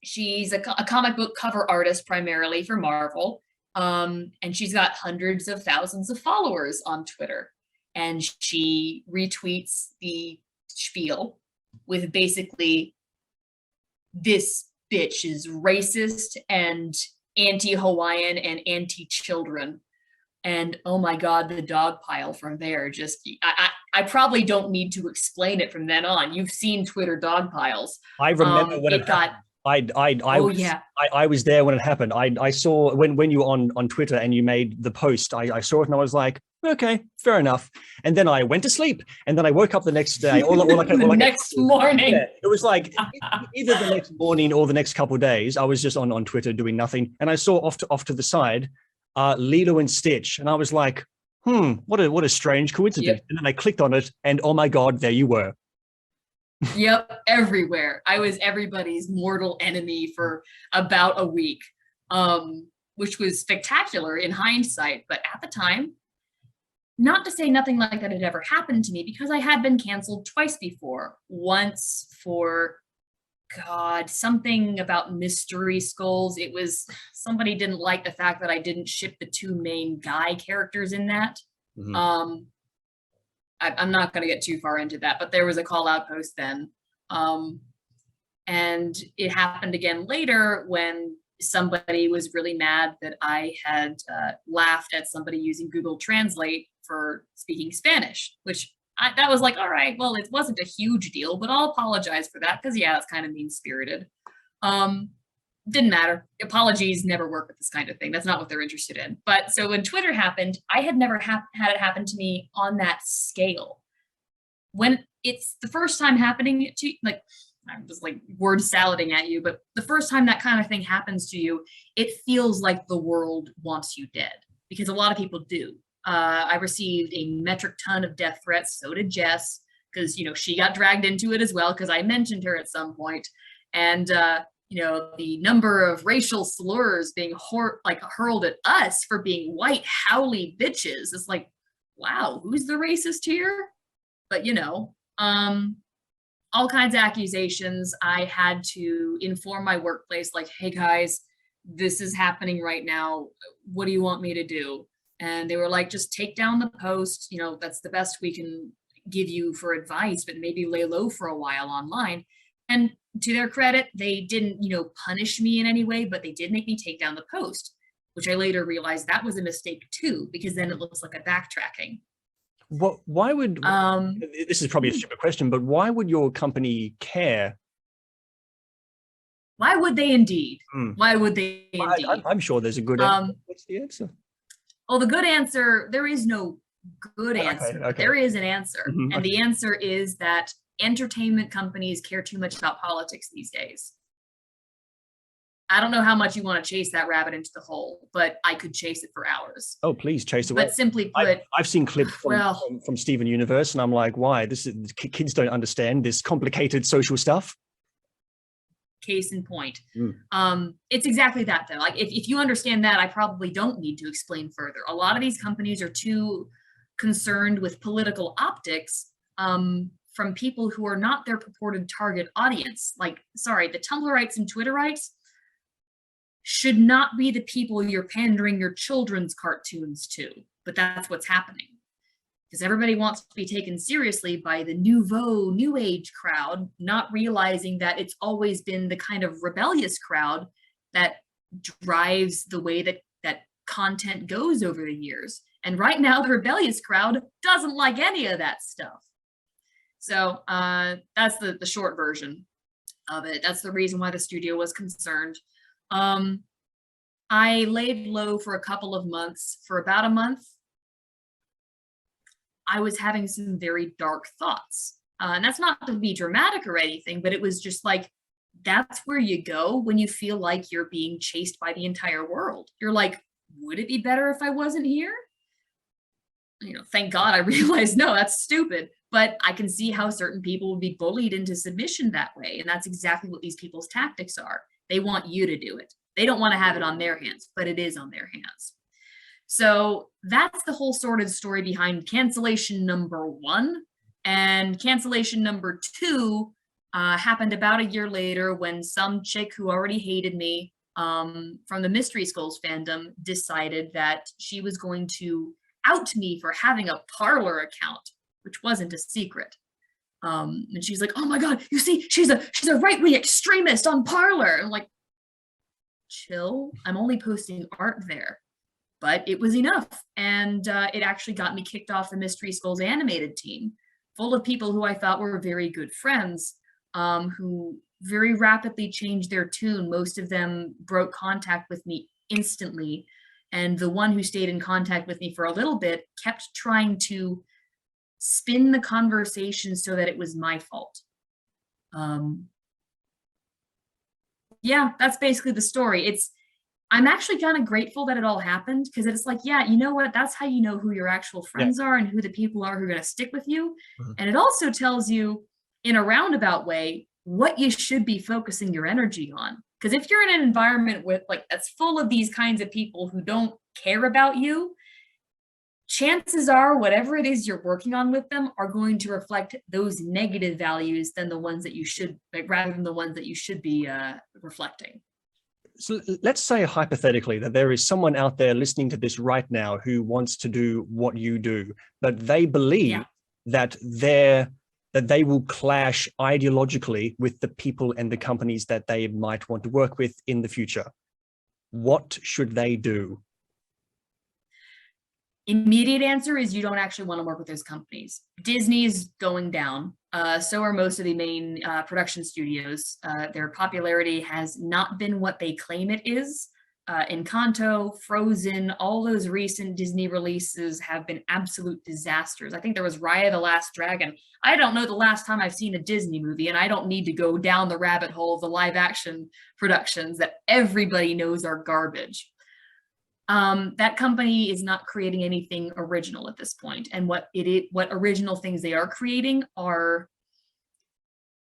Speaker 1: She's a comic book cover artist primarily for Marvel. And she's got hundreds of thousands of followers on Twitter. And she retweets the spiel with basically, this bitch is racist and anti-Hawaiian and anti-children. And oh my God, the dog pile from there, just, I probably don't need to explain it from then on. You've seen Twitter dog piles.
Speaker 2: I remember when it got... I was there when it happened. I saw when you were on Twitter and you made the post, I saw it and I was like, okay, fair enough. And then I went to sleep and then I woke up the next day or
Speaker 1: the next morning.
Speaker 2: Yeah, it was like either the next morning or the next couple of days. I was just on Twitter doing nothing. And I saw off to the side, Lilo and Stitch. And I was like, what a strange coincidence. Yep. And then I clicked on it and oh my God, there you were.
Speaker 1: Yep, everywhere. I was everybody's mortal enemy for about a week, which was spectacular in hindsight. But at the time, not to say nothing like that had ever happened to me, because I had been canceled twice before. Once for, God, something about mystery skulls. It was, somebody didn't like the fact that I didn't ship the two main guy characters in that. Mm-hmm. I'm not going to get too far into that, but there was a call out post then. And it happened again later when somebody was really mad that I had laughed at somebody using Google Translate for speaking Spanish, which that was like, all right, well, it wasn't a huge deal, but I'll apologize for that because, yeah, it's kind of mean-spirited. Didn't matter. Apologies never work with this kind of thing. That's not what they're interested in. But so when Twitter happened, I had never had it happen to me on that scale. When it's the first time happening to, like, I'm just like word salading at you, but the first time that kind of thing happens to you, it feels like the world wants you dead, because a lot of people do. I received a metric ton of death threats. So did Jess, because, you know, she got dragged into it as well, because I mentioned her at some point. And, you know, the number of racial slurs being hurled at us for being white howly bitches is like, wow, who's the racist here? But, you know, all kinds of accusations. I had to inform my workplace, like, hey guys, this is happening right now. What do you want me to do? And they were like, just take down the post. You know, that's the best we can give you for advice, but maybe lay low for a while online. And to their credit, they didn't, you know, punish me in any way, but they did make me take down the post, which I later realized that was a mistake too, because then it looks like a backtracking.
Speaker 2: Why would, this is probably a stupid question, but why would your company care?
Speaker 1: Why would they indeed? Why would they indeed?
Speaker 2: I'm sure there's a good answer. What's the answer?
Speaker 1: Well, the good answer, there is no good answer. Okay. There is an answer. Mm-hmm. And the answer is that entertainment companies care too much about politics these days. I don't know how much you want to chase that rabbit into the hole, but I could chase it for hours.
Speaker 2: Oh, please chase it away.
Speaker 1: But simply put,
Speaker 2: I've seen clips from Steven Universe, and I'm like, why? Kids don't understand this complicated social stuff.
Speaker 1: Case in point. It's exactly that though. Like if you understand that, I probably don't need to explain further. A lot of these companies are too concerned with political optics from people who are not their purported target audience. Like, sorry, the Tumblrites and Twitterites should not be the people you're pandering your children's cartoons to, but that's what's happening. Because everybody wants to be taken seriously by the nouveau, new age crowd, not realizing that it's always been the kind of rebellious crowd that drives the way that content goes over the years. And right now, the rebellious crowd doesn't like any of that stuff. So that's the short version of it. That's the reason why the studio was concerned. I laid low for a couple of months. For about a month, I was having some very dark thoughts. And that's not to be dramatic or anything, but it was just like, that's where you go when you feel like you're being chased by the entire world. You're like, would it be better if I wasn't here? You know, thank God I realized, no, that's stupid. But I can see how certain people would be bullied into submission that way. And that's exactly what these people's tactics are. They want you to do it. They don't want to have it on their hands, but it is on their hands. So that's the whole sordid story behind cancellation number 1. And cancellation number 2 happened about a year later when some chick who already hated me from the Mystery Skulls fandom decided that she was going to out me for having a Parler account, which wasn't a secret. And she's like, oh my God, you see, she's a right-wing extremist on Parler. I'm like, chill, I'm only posting art there. But it was enough. And it actually got me kicked off the Mystery Skulls animated team, full of people who I thought were very good friends, who very rapidly changed their tune. Most of them broke contact with me instantly. And the one who stayed in contact with me for a little bit kept trying to spin the conversation so that it was my fault. Yeah, that's basically the story. I'm actually kind of grateful that it all happened, because it's like, yeah, you know what? That's how you know who your actual friends are and who the people are who are going to stick with you. And it also tells you in a roundabout way what you should be focusing your energy on. Because if you're in an environment with that's full of these kinds of people who don't care about you, chances are whatever it is you're working on with them are going to reflect those negative values than the ones that you should, rather than the ones that you should be reflecting.
Speaker 2: So let's say hypothetically that there is someone out there listening to this right now who wants to do what you do, but they believe that they will clash ideologically with the people and the companies that they might want to work with in the future. What should they do?
Speaker 1: Immediate answer is you don't actually want to work with those companies. Disney is going down. So are most of the main production studios. Their popularity has not been what they claim it is. Encanto, Frozen, all those recent Disney releases have been absolute disasters. I think there was Raya the Last Dragon. I don't know the last time I've seen a Disney movie, and I don't need to go down the rabbit hole of the live action productions that everybody knows are garbage. That company is not creating anything original at this point. And what original things they are creating are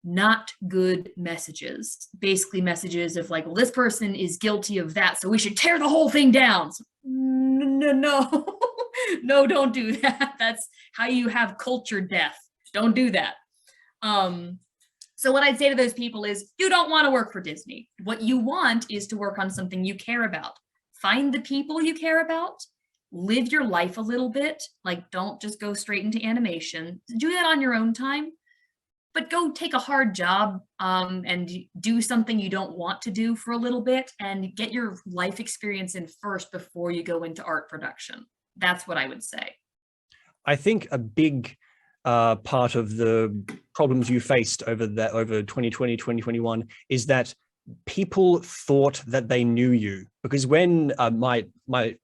Speaker 1: not good messages. Basically messages of like, well, this person is guilty of that, so we should tear the whole thing down. So, no, no, don't do that. That's how you have culture death. Don't do that. So what I'd say to those people is, you don't want to work for Disney. What you want is to work on something you care about. Find the people you care about, live your life a little bit, like don't just go straight into animation. Do that on your own time, but go take a hard job and do something you don't want to do for a little bit and get your life experience in first before you go into art production. That's what I would say.
Speaker 2: I think a big part of the problems you faced over 2020, 2021 is that people thought that they knew you, because when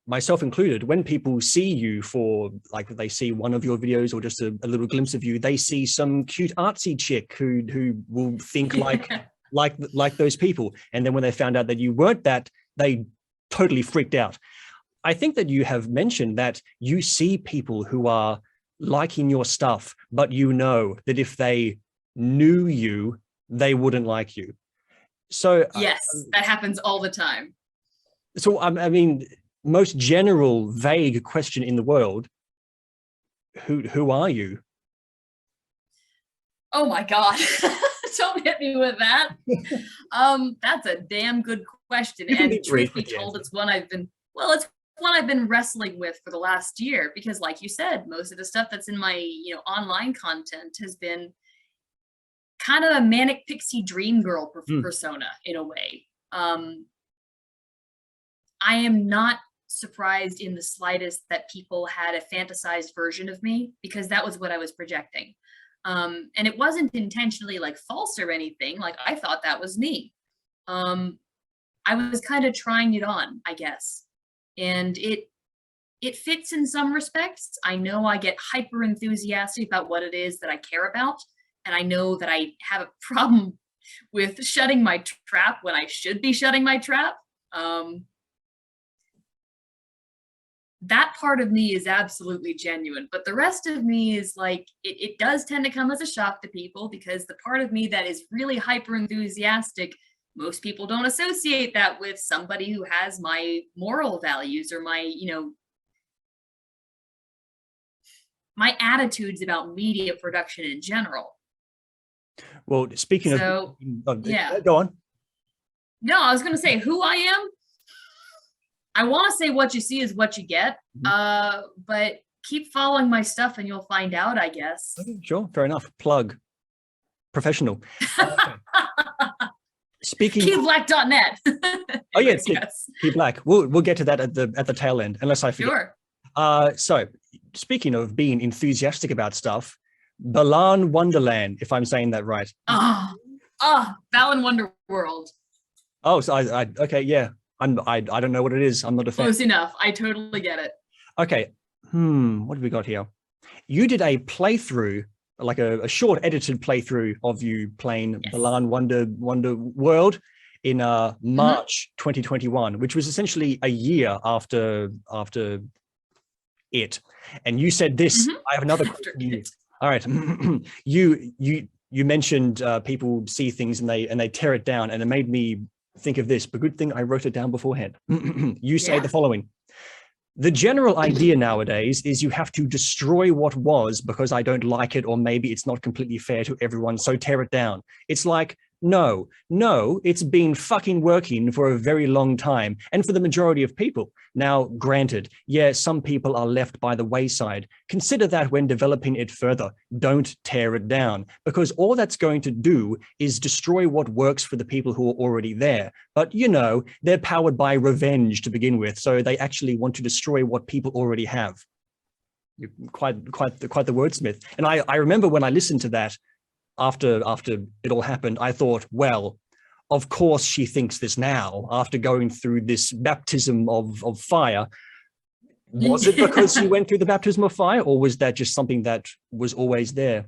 Speaker 2: myself included, when people see you for like, they see one of your videos or just a little glimpse of you, they see some cute artsy chick who will think like those people, and then when they found out that you weren't that, they totally freaked out. I think that you have mentioned that you see people who are liking your stuff, but you know that if they knew you, they wouldn't like you. So
Speaker 1: yes, that happens all the time.
Speaker 2: So I mean, most general, vague question in the world: who are you?
Speaker 1: Oh my God! Don't hit me with that. That's a damn good question, and truth be told, it's one I've been wrestling with for the last year, because, like you said, most of the stuff that's in my online content has been kind of a manic pixie dream girl persona in a way. I am not surprised in the slightest that people had a fantasized version of me, because that was what I was projecting. And it wasn't intentionally like false or anything. Like, I thought that was me. I was kind of trying it on, I guess. And it fits in some respects. I know I get hyper enthusiastic about what it is that I care about. And I know that I have a problem with shutting my trap when I should be shutting my trap. that part of me is absolutely genuine, but the rest of me is like, it does tend to come as a shock to people, because the part of me that is really hyper enthusiastic, most people don't associate that with somebody who has my moral values or my, you know, my attitudes about media production in general.
Speaker 2: Well, speaking
Speaker 1: yeah,
Speaker 2: go on.
Speaker 1: No, I was going to say who I am. I want to say what you see is what you get, but keep following my stuff and you'll find out, I guess.
Speaker 2: Okay, sure, fair enough. Plug. Professional. Speaking
Speaker 1: KeyBlack.net.
Speaker 2: Oh yes, Key Black. We'll get to that at the tail end, unless I forget.
Speaker 1: Sure.
Speaker 2: So speaking of being enthusiastic about stuff, Balan Wonderland, if I'm saying that right.
Speaker 1: Balan Wonderworld.
Speaker 2: Oh, so I okay, yeah. I don't know what it is. I'm not a fan.
Speaker 1: Close enough. I totally get it.
Speaker 2: Okay. What have we got here? You did a playthrough, like a short edited playthrough of you playing Balan Wonder World in March 2021, which was essentially a year after it. And you said this. I have another question for you. All right. You mentioned people see things and they tear it down, and it made me think of this, but good thing I wrote it down beforehand. You say the following: the general idea nowadays is you have to destroy what was because I don't like it, or maybe it's not completely fair to everyone, so tear it down. It's like, no, it's been fucking working for a very long time, and for the majority of people. Now, granted, yeah, some people are left by the wayside. Consider that when developing it further. Don't tear it down, because all that's going to do is destroy what works for the people who are already there. But you know, they're powered by revenge to begin with, so they actually want to destroy what people already have. You're quite the wordsmith. And I remember when I listened to that, after it all happened, I thought, well, of course she thinks this now, after going through this baptism of fire. Was it because she went through the baptism of fire, or was that just something that was always there?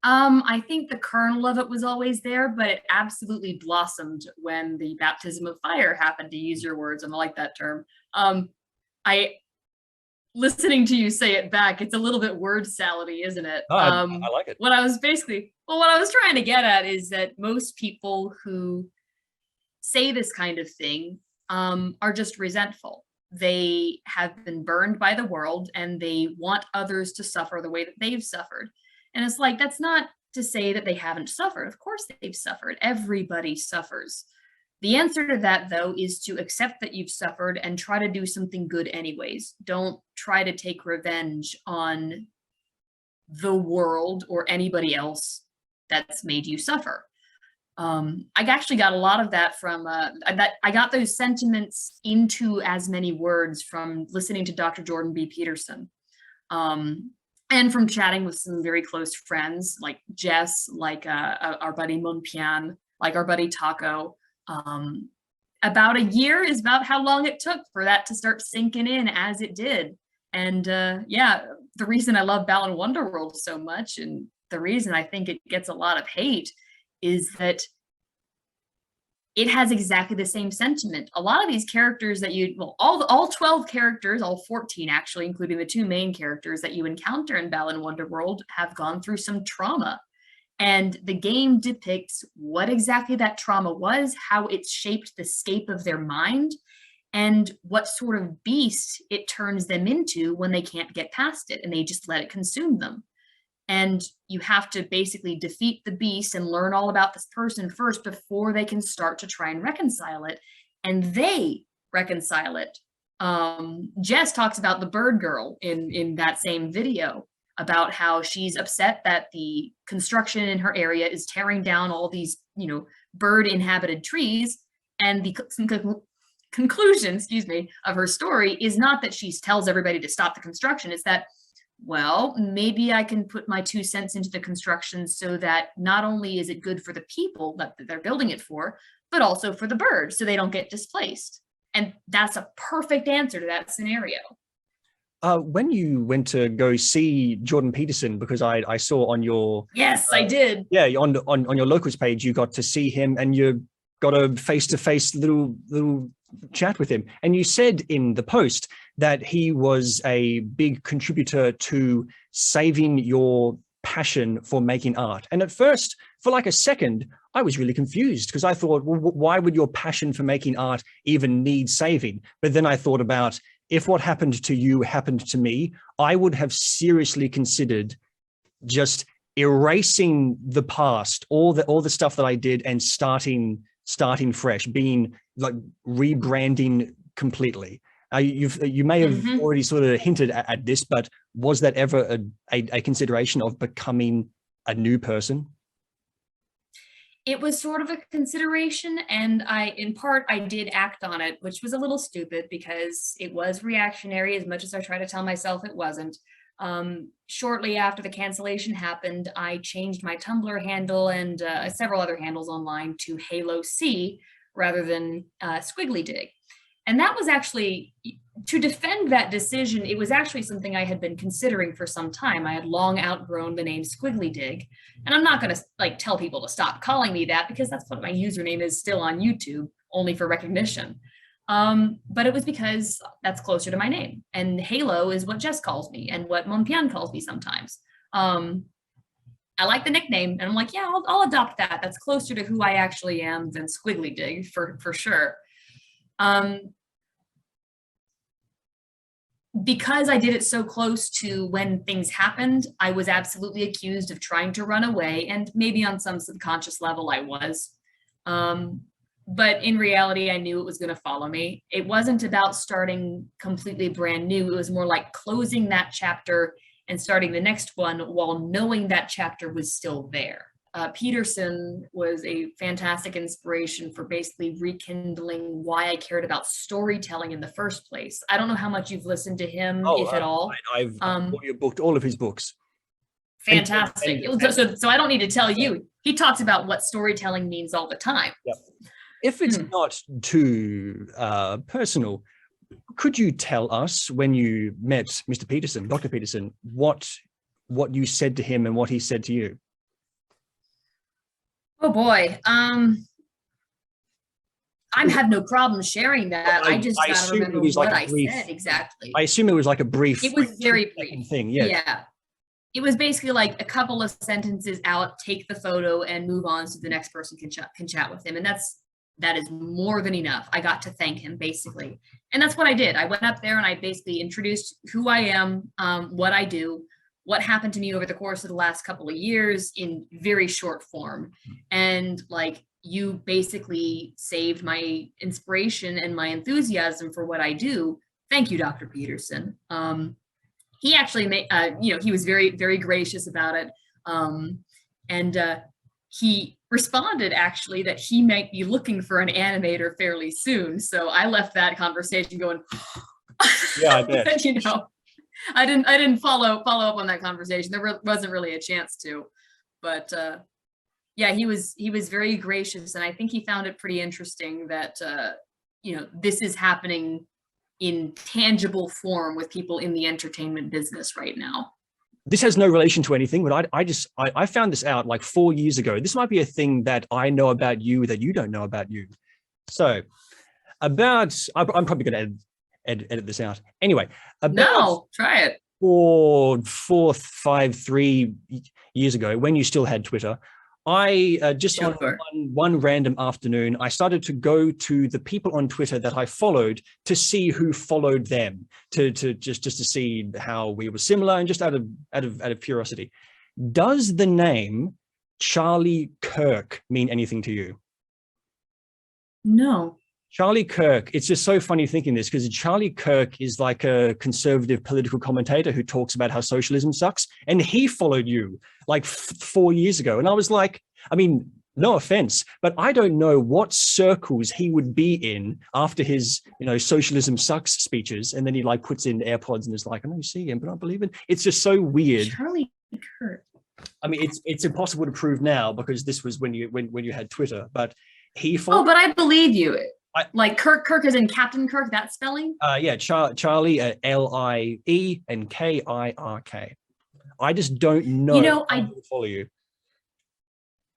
Speaker 1: I think the kernel of it was always there, but it absolutely blossomed when the baptism of fire happened, to use your words, and I like that term. Listening to you say it back, it's a little bit word salady, isn't it?
Speaker 2: Oh, I like it.
Speaker 1: What I was trying to get at is that most people who say this kind of thing are just resentful. They have been burned by the world and they want others to suffer the way that they've suffered. And it's like, that's not to say that they haven't suffered. Of course they've suffered. Everybody suffers. The answer to that, though, is to accept that you've suffered and try to do something good anyways. Don't try to take revenge on the world or anybody else that's made you suffer. I actually got a lot of that from, I got those sentiments into as many words from listening to Dr. Jordan B. Peterson. And from chatting with some very close friends like Jess, like our buddy Mun Pian, like our buddy Taco. About a year is about how long it took for that to start sinking in as it did. And yeah, the reason I love Balan Wonderworld so much, and the reason I think it gets a lot of hate, is that it has exactly the same sentiment. A lot of these characters that all 12 characters, all 14 actually, including the two main characters that you encounter in Balan Wonderworld, have gone through some trauma. And the game depicts what exactly that trauma was, how it shaped the scape of their mind, and what sort of beast it turns them into when they can't get past it and they just let it consume them. And you have to basically defeat the beast and learn all about this person first before they can start to try and reconcile it. And they reconcile it. Jess talks about the bird girl in that same video, about how she's upset that the construction in her area is tearing down all these, bird inhabited trees. And the conclusion, of her story is not that she tells everybody to stop the construction. It's that, well, maybe I can put my 2 cents into the construction so that not only is it good for the people that they're building it for, but also for the birds so they don't get displaced. And that's a perfect answer to that scenario.
Speaker 2: When you went to go see Jordan Peterson, because I saw on your...
Speaker 1: Yes, I did.
Speaker 2: Yeah, on your locals page, you got to see him and you got a face-to-face little chat with him. And you said in the post that he was a big contributor to saving your passion for making art. And at first, for like a second, I was really confused because I thought, well, why would your passion for making art even need saving? But then I thought about, if what happened to you happened to me, I would have seriously considered just erasing the past, all the stuff that I did, and starting fresh, being like rebranding completely. You may have already sort of hinted at this, but was that ever a consideration of becoming a new person?
Speaker 1: It was sort of a consideration, and in part, I did act on it, which was a little stupid because it was reactionary as much as I try to tell myself it wasn't. Shortly after the cancellation happened, I changed my Tumblr handle and several other handles online to Halo C rather than Squiggly Dig. And that was actually, to defend that decision, it was actually something I had been considering for some time. I had long outgrown the name Squiggly Dig. And I'm not going to like tell people to stop calling me that because that's what my username is still on YouTube, only for recognition. But it was because that's closer to my name. And Halo is what Jess calls me and what Monpian calls me sometimes. I like the nickname, and I'm like, yeah, I'll adopt that. That's closer to who I actually am than Squiggly Dig for sure. Because I did it so close to when things happened, I was absolutely accused of trying to run away, and maybe on some subconscious level I was. But in reality, I knew it was going to follow me. It wasn't about starting completely brand new. It was more like closing that chapter and starting the next one while knowing that chapter was still there. Peterson was a fantastic inspiration for basically rekindling why I cared about storytelling in the first place. I don't know how much you've listened to him, if at all.
Speaker 2: I've audiobooked all of his books.
Speaker 1: Fantastic. So I don't need to tell you. He talks about what storytelling means all the time.
Speaker 2: Yep. If it's not too personal, could you tell us when you met Mr. Peterson, Dr. Peterson, what you said to him and what he said to you?
Speaker 1: Oh boy. I have no problem sharing that. I just gotta remember what I said exactly.
Speaker 2: I assume it was like a brief.
Speaker 1: It was very brief
Speaker 2: thing. Yeah.
Speaker 1: Yeah. It was basically like a couple of sentences out, take the photo, and move on so the next person can chat with him. And that is more than enough. I got to thank him basically. And that's what I did. I went up there and I basically introduced who I am, what I do, what happened to me over the course of the last couple of years in very short form. And like, you basically saved my inspiration and my enthusiasm for what I do. Thank you, Dr. Peterson. He actually made, he was very, very gracious about it. He responded actually that he might be looking for an animator fairly soon. So I left that conversation going,
Speaker 2: yeah, I bet.
Speaker 1: I didn't follow up on that conversation. There wasn't really a chance to, but yeah, he was very gracious, and I think he found it pretty interesting that this is happening in tangible form with people in the entertainment business right now.
Speaker 2: This has no relation to anything, but I found this out like 4 years ago. This might be a thing that I know about you that you don't know about you. So I'm probably going to edit this out. Anyway,
Speaker 1: no, try it.
Speaker 2: 3 years ago, when you still had Twitter, I just on one random afternoon, I started to go to the people on Twitter that I followed to see who followed them, to just to see how we were similar, and just out of curiosity. Does the name Charlie Kirk mean anything to you?
Speaker 1: No.
Speaker 2: Charlie Kirk, it's just so funny thinking this, because Charlie Kirk is like a conservative political commentator who talks about how socialism sucks. And he followed you like 4 years ago. And I was like, I mean, no offense, but I don't know what circles he would be in after his, socialism sucks speeches. And then he like puts in AirPods and is like, I know you see him, but I don't believe it. It's just so weird.
Speaker 1: Charlie Kirk.
Speaker 2: I mean, it's impossible to prove now because this was when you had Twitter, but he
Speaker 1: followed. Oh, but I believe you. Like Kirk is in Captain Kirk, that spelling?
Speaker 2: Yeah, Charlie, L-I-E and K-I-R-K. I just don't know. I follow you.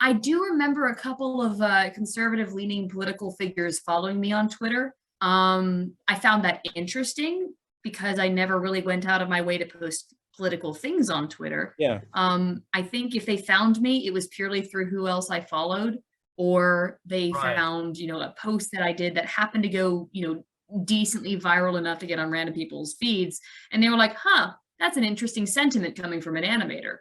Speaker 1: I do remember a couple of conservative-leaning political figures following me on Twitter. I found that interesting because I never really went out of my way to post political things on Twitter.
Speaker 2: Yeah.
Speaker 1: I think if they found me, it was purely through who else I followed, or they found, a post that I did that happened to go, decently viral enough to get on random people's feeds. And they were like, huh, that's an interesting sentiment coming from an animator.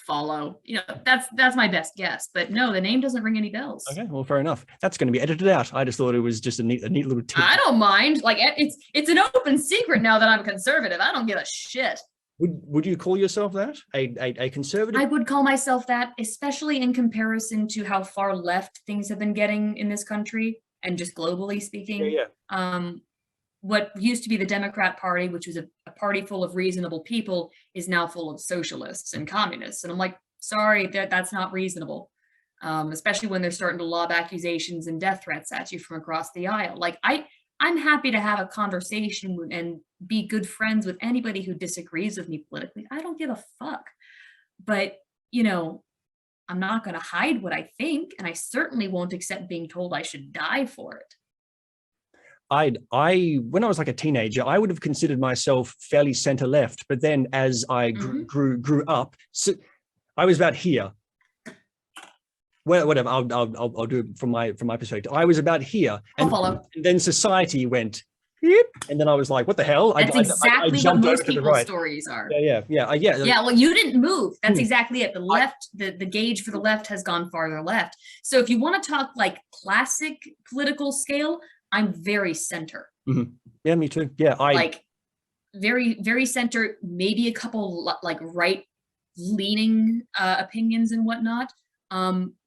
Speaker 1: Follow, that's my best guess. But no, the name doesn't ring any bells.
Speaker 2: Okay, well, fair enough. That's going to be edited out. I just thought it was just a neat little tip.
Speaker 1: I don't mind. Like, it's an open secret now that I'm conservative. I don't give a shit.
Speaker 2: Would you call yourself that? A conservative?
Speaker 1: I would call myself that, especially in comparison to how far left things have been getting in this country and just globally speaking.
Speaker 2: Yeah.
Speaker 1: What used to be the Democrat Party, which was a party full of reasonable people, is now full of socialists and communists. And I'm like, sorry, that's not reasonable. Especially when they're starting to lob accusations and death threats at you from across the aisle. Like, I'm happy to have a conversation and be good friends with anybody who disagrees with me politically. I don't give a fuck. But, I'm not going to hide what I think, and I certainly won't accept being told I should die for it.
Speaker 2: When I was like a teenager, I would have considered myself fairly center left, but then as I grew up, so I was about here. Well, whatever, I'll do it from my perspective. I was about here, and then society went, beep, and then I was like, what the hell?
Speaker 1: That's exactly what most people's stories are.
Speaker 2: Yeah.
Speaker 1: Well, you didn't move. That's exactly it. The left, the gauge for the left has gone farther left. So if you want to talk like classic political scale, I'm very center.
Speaker 2: Mm-hmm. Yeah, me too. Yeah,
Speaker 1: like very, very center. Maybe a couple like right-leaning opinions and whatnot.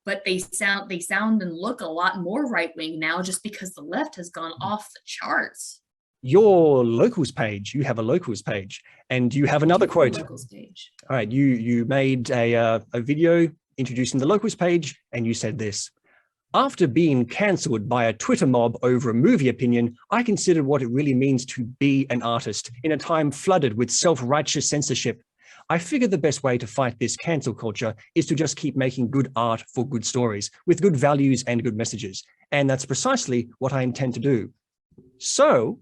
Speaker 1: But they sound and look a lot more right-wing now, just because the left has gone off the charts.
Speaker 2: Your locals page. You have a locals page, and you have another quote.
Speaker 1: Locals page.
Speaker 2: All right, you made a video introducing the locals page, and you said this. After being cancelled by a Twitter mob over a movie opinion, I considered what it really means to be an artist in a time flooded with self-righteous censorship. I figured the best way to fight this cancel culture is to just keep making good art for good stories, with good values and good messages. And that's precisely what I intend to do. So,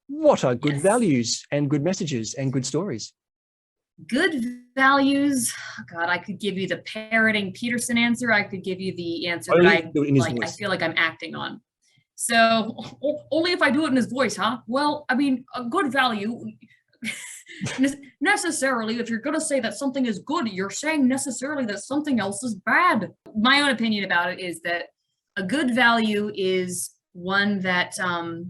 Speaker 2: what are good values and good messages and good stories?
Speaker 1: Good values. God, I could give you the parroting Peterson answer. I could give you the answer that I feel like I'm acting on. So only if I do it in his voice, huh? Well, I mean, a good value, necessarily, if you're going to say that something is good, you're saying necessarily that something else is bad. My own opinion about it is that a good value is one that, well,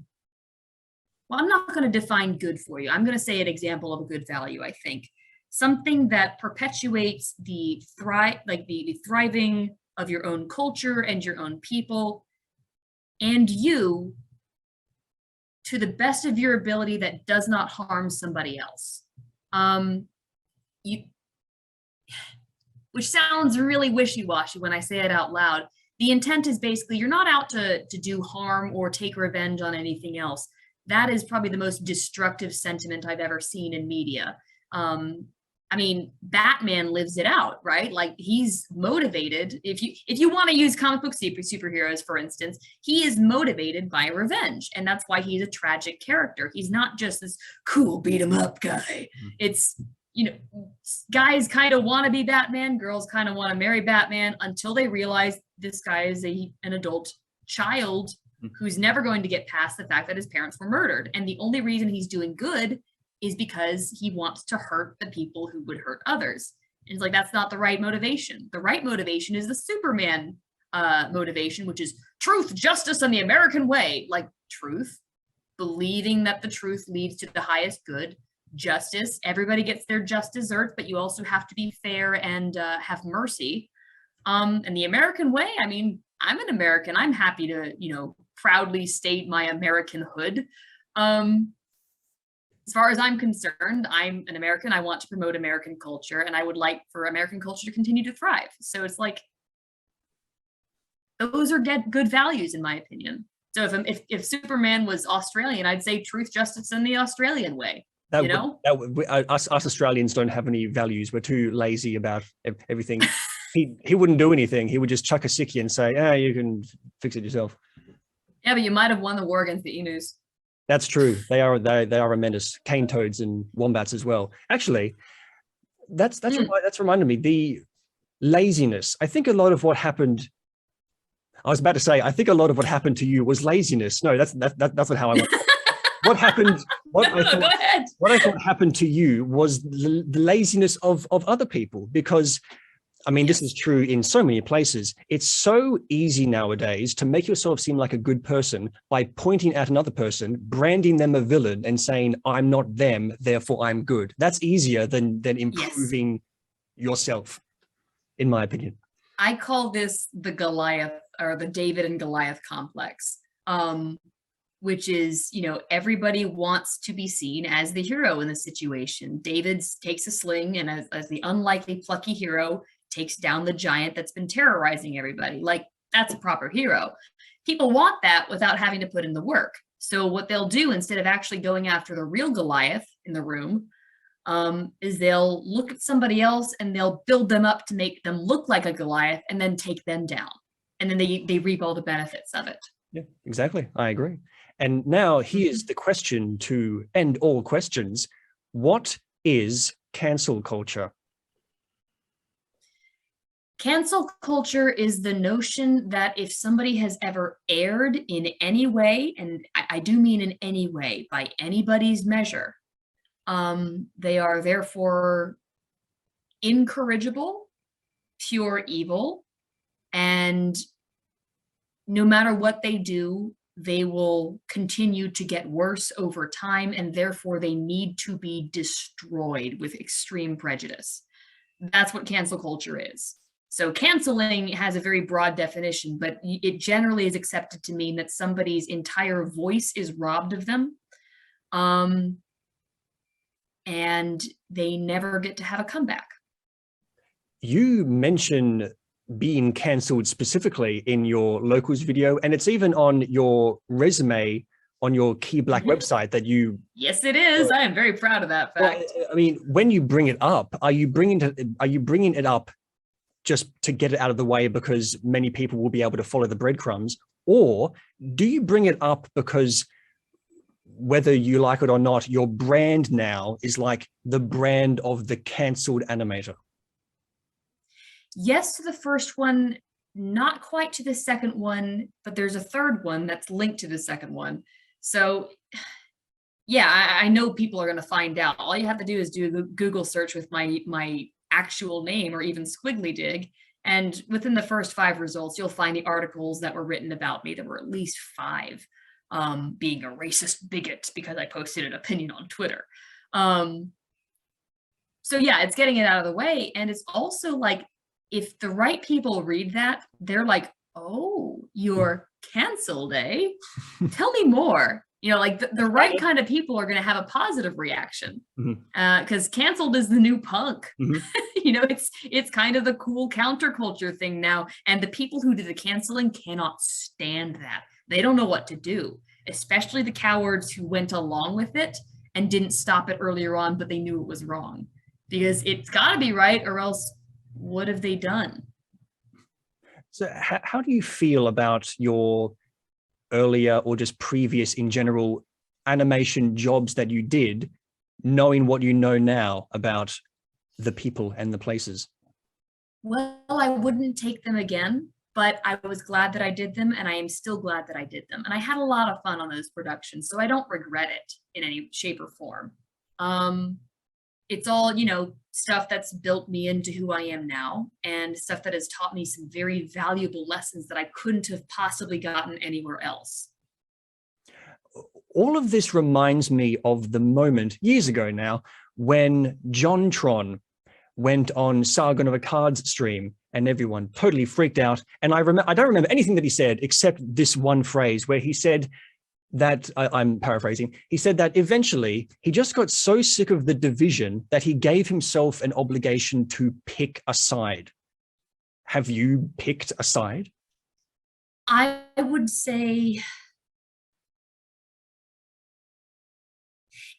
Speaker 1: I'm not going to define good for you. I'm going to say an example of a good value, I think. Something that perpetuates the thriving of your own culture and your own people, and you, to the best of your ability, that does not harm somebody else. Which sounds really wishy-washy when I say it out loud. The intent is basically you're not out to do harm or take revenge on anything else. That is probably the most destructive sentiment I've ever seen in media. I mean, Batman lives it out, right? Like, he's motivated. If you want to use comic book superheroes, for instance, he is motivated by revenge, and that's why he's a tragic character. He's not just this cool beat 'em up guy. It's, guys kind of want to be Batman, girls kind of want to marry Batman, until they realize this guy is an adult child who's never going to get past the fact that his parents were murdered, and the only reason he's doing good is because he wants to hurt the people who would hurt others. And it's like, that's not the right motivation. The right motivation is the Superman motivation, which is truth, justice, and the American way. Like, truth, believing that the truth leads to the highest good. Justice, everybody gets their just desserts, but you also have to be fair and have mercy. And the American way, I mean, I'm an American. I'm happy to, proudly state my Americanhood. As far as I'm concerned, I'm an American. I want to promote American culture, and I would like for American culture to continue to thrive. So it's like, those are good values, in my opinion. So if Superman was Australian, I'd say truth, justice, and the Australian way.
Speaker 2: Us Australians don't have any values. We're too lazy about everything. He wouldn't do anything. He would just chuck a sickie and say, you can fix it yourself.
Speaker 1: Yeah, but you might have won the war against the Enus.
Speaker 2: That's true. They are a menace. Cane toads and wombats as well. Actually, that's reminded me, the laziness. I think a lot of what happened. I was about to say, I think a lot of what happened to you was laziness. No, that's not how I went. What happened? What I thought happened to you was the laziness of other people, because I mean, this is true in so many places. It's so easy nowadays to make yourself seem like a good person by pointing at another person, branding them a villain and saying, I'm not them, therefore I'm good. That's easier than improving yourself, in my opinion.
Speaker 1: I call this the Goliath, or the David and Goliath complex, which is, you know, everybody wants to be seen as the hero in the situation. David takes a sling and as the unlikely plucky hero, takes down the giant that's been terrorizing everybody. Like, that's a proper hero. People want that without having to put in the work. So what they'll do, instead of actually going after the real Goliath in the room, is they'll look at somebody else and they'll build them up to make them look like a Goliath and then take them down. And then they reap all the benefits of it.
Speaker 2: Yeah, exactly. I agree. And now here's the question to end all questions. What is cancel culture?
Speaker 1: Cancel culture is the notion that if somebody has ever erred in any way, and I do mean in any way, by anybody's measure, they are therefore incorrigible, pure evil, and no matter what they do, they will continue to get worse over time, and therefore they need to be destroyed with extreme prejudice. That's what cancel culture is. So canceling has a very broad definition, but it generally is accepted to mean that somebody's entire voice is robbed of them, and they never get to have a comeback.
Speaker 2: You mention being cancelled specifically in your locals video, and it's even on your resume on your Key Black website that you...
Speaker 1: Yes, it is. I am very proud of that fact.
Speaker 2: Well, I mean, when you bring it up, are you bringing it up just to get it out of the way because many people will be able to follow the breadcrumbs? Or do you bring it up because whether you like it or not, your brand now is like the brand of the cancelled animator?
Speaker 1: Yes to the first one, not quite to the second one, but there's a third one that's linked to the second one. So yeah, I know people are going to find out. All you have to do is do a Google search with my actual name, or even squiggly dig, and within the first 5 results, you'll find the articles that were written about me. There were at least 5, being a racist bigot because I posted an opinion on Twitter. So yeah, it's getting it out of the way. And it's also like, if the right people read that, they're like, oh, you're canceled, eh? Tell me more. You know, like the right kind of people are going to have a positive reaction, because canceled is the new punk. You know, it's kind of the cool counterculture thing now. And the people who do the canceling cannot stand that. They don't know what to do, especially the cowards who went along with it and didn't stop it earlier on, but they knew it was wrong, because it's got to be right, or else what have they done?
Speaker 2: So how do you feel about your earlier, or just previous in general, animation jobs that you did, knowing what you know now about the people and the places?
Speaker 1: Well, I wouldn't take them again, but I was glad that I did them, and I am still glad that I did them. And I had a lot of fun on those productions, so I don't regret it in any shape or form. It's all, you know, stuff that's built me into who I am now, and stuff that has taught me some very valuable lessons that I couldn't have possibly gotten anywhere else.
Speaker 2: All of this reminds me of the moment years ago now when John Tron went on Sargon of Akkad's stream and everyone totally freaked out. And I don't remember anything that he said except this one phrase where he said that, I'm paraphrasing, he said that eventually he just got so sick of the division that he gave himself an obligation to pick a side. Have you picked a side?
Speaker 1: I would say,